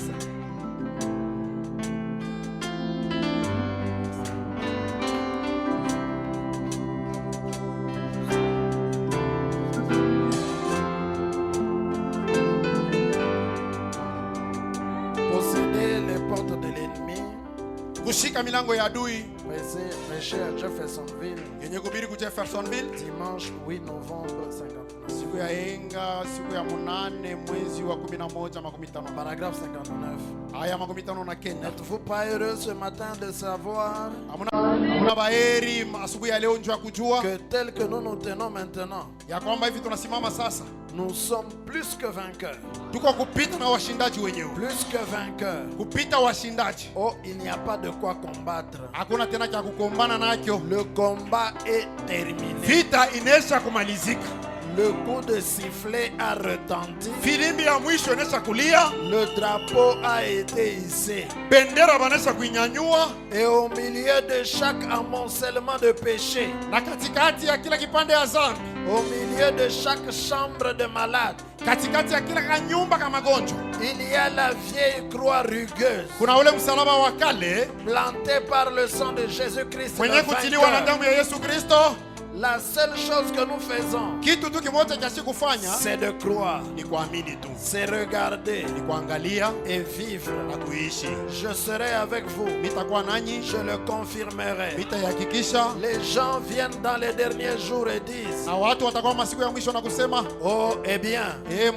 Posséder les portes de l'ennemi, Kushika milango ya adui prêcher à Jeffersonville, yenye kuhubiri ku Jeffersonville dimanche 8 novembre 59. siku ya enga siku ya 8 mwezi wa 11 makumi tano. Paragraphe 59. Aya makumi tano na kenda. N'êtes-vous pas heureux ce matin de savoir Hamuna baheri asubuhi ya leo njoo ya kujua que tel que nous nous tenons maintenant, ya kwamba hivi tunasimama sasa nous sommes plus que vainqueurs. tuko kupita na washindaji wenyewe, Plus que vainqueurs. kupita washindaji. Oh, il n'y a pas de quoi combattre. Hakuna tena cha kukombana nacho, Le combat est terminé. vita inesha kumalizika. Le coup de sifflet a retenti. Filimbi ya mwisho inesha kulia, Le drapeau a été hissé. bendera banesha kuinyanyua, Et au milieu de chaque amoncellement de péché, na katikati ya kila kipande ya zambi, au milieu de chaque chambre de malade, katikati ya kila kanyumba ka magonjwa, il y a la vieille croix rugueuse, kuna ule msalaba wa kale plantée par le sang de Jésus-Christ. le mwenye kutiliwa na vainqueur. damu ya Yesu Kristo. La seule chose que nous faisons, Kitu tu kimoja cha kufanya c'est de croire, ni kuamini tu, c'est regarder ni kuangalia et vivre. na kuishi. Je serai avec vous, Nitakuwa nanyi, je le confirmerai. nitaihakikisha. Les gens viennent dans les derniers jours et disent, Na watu watakuwa masiku ya mwisho na kusema oh, eh bien,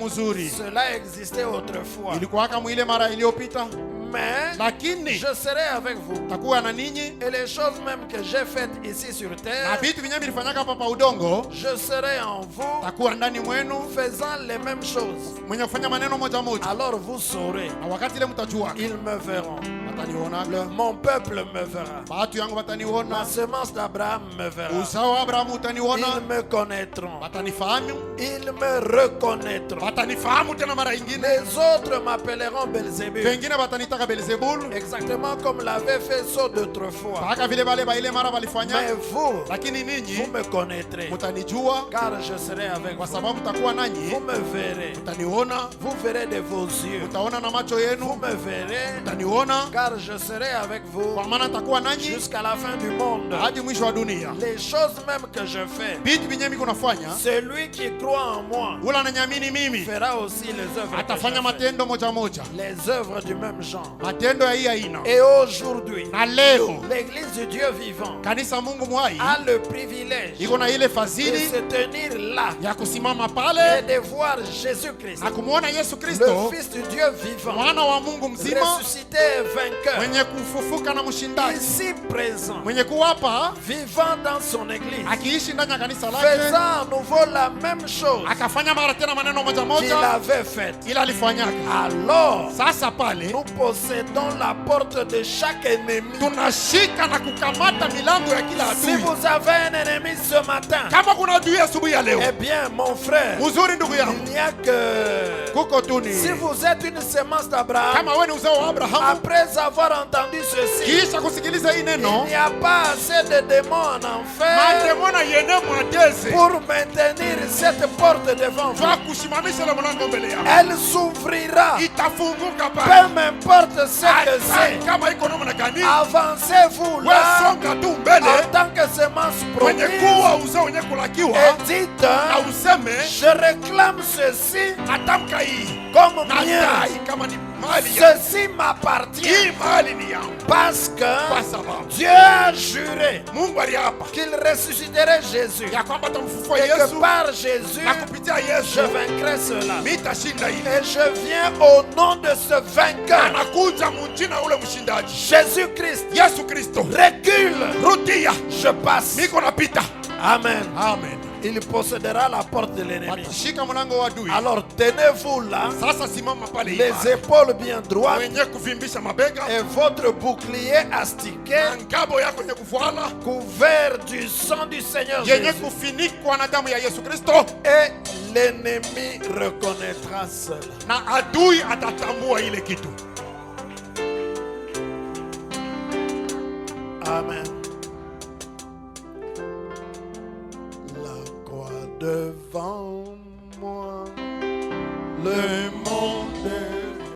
mzuri, cela existait autrefois. ilikuwa kama ile mara iliyopita, Mais lakini je serai avec vous. takuwa na ninyi, Et les choses même que j'ai faites ici sur na terre, vitu vinyenye vilifanyaka hapa pa udongo je serai en vous, takuwa ndani mwenu, faisant les mêmes choses. mwenye kufanya maneno moja moja, Alors vous saurez, na wakati ile mtajua, ils me verront. wataniona, Mon peuple me verra. watu yangu La wataniona, semence d'Abraham me verra. uzao wa Abrahamu Ils utaniona, me connaîtront. watanifahamu, Ils me reconnaîtront. watanifahamu tena mara ingine, Les autres m'appelleront Belzébul. pengine watanitaka Beelzebul, Exactement comme l'avait fait Saul d'autrefois. mpaka vile wale ba ile mara Mais walifanya. vous, Lakini vous ninyi me connaîtrez. mtanijua, Car je serai avec kwa vous. sababu takuwa nanyi, Vous me verrez. mtaniona, Vous verrez de vos yeux. mtaona na macho Vous yenu, me verrez. mtaniona, Car je serai avec vous kwa maana takuwa nanyi jusqu'à la fin du monde. hadi mwisho wa dunia. Les choses même que je fais, Vitu vyenye mimi kunafanya, celui qui croit en moi ula ananiamini mimi fera aussi les œuvres que atafanya je fais. matendo moja moja, Les œuvres du même genre. matendo ya hii aina. Et aujourd'hui, Na leo l'Église du Dieu vivant kanisa Mungu mwai a le privilège iko na ile de fadhili se tenir là ya kusimama et pale de voir Jésus-Christ, na kumwona Yesu le Kristo, Fils du Dieu vivant, mwana wa Mungu mzima, ressuscité et vainqueur, mwenye kufufuka na mshindaji, ici présent, mwenye kuwapa, vivant dans son Église, akiishi ndani ya kanisa lake, faisant à nouveau la même chose akafanya mara tena maneno moja qu'il moja avait faite. ila alifanyaka. Alors, Sasa pale nous posons possédons la porte de chaque ennemi. tunashika na kukamata milango ya kila Si adui. vous avez un ennemi ce matin, Kama kuna adui asubuhi ya leo, eh bien, mon frère, mzuri ndugu yangu, il n'y a que... kuko tuni. Si vous êtes une semence d'Abraham, Kama wewe ni uzao wa Abrahamu, après avoir entendu ceci, kisha kusikiliza hii il neno, n'y a pas assez de démons en enfer mademona yene mwateze pour maintenir cette porte devant vous. twa kushimamisha ile mlango mbele yako, Elle s'ouvrira. itafunguka Peu pale. m'importe ce que c'est. Kama iko namna gani, Avancez-vous wewe là songa tu mbele en tant que semence kwenye promise kuwa uzao wenye kulakiwa, et dites, na useme je réclame ceci natamka hii comme na mien. dai kama ni mali ya Ceci m'appartient hii mali ni yangu, parce que kwa sababu Dieu a juré Mungu aliapa qu'il ressusciterait Jésus ya kwamba atamfufua et que Yesu par Jésus na kupitia je Yesu vaincrai cela. mitashinda hili. Et je viens au nom de ce vainqueur, Anakuja mjina ule mshindaji Jésus-Christ. Yesu Kristo. Recule, Rudia, je passe. niko napita. Amen. Amen. Il possédera la porte de l'ennemi. Watashika mlango wa adui. Alors tenez-vous là, Sasa simama pale les imara, épaules bien droites wenye kuvimbisha mabega et votre bouclier astiqué, na ngabo yako yenye kufuala couvert du sang du Seigneur yenye Jésus. kufinikwa na damu ya Yesu Kristo, Et l'ennemi reconnaîtra cela. na adui atatambua ile kitu. Amen. La croix devant moi, le monde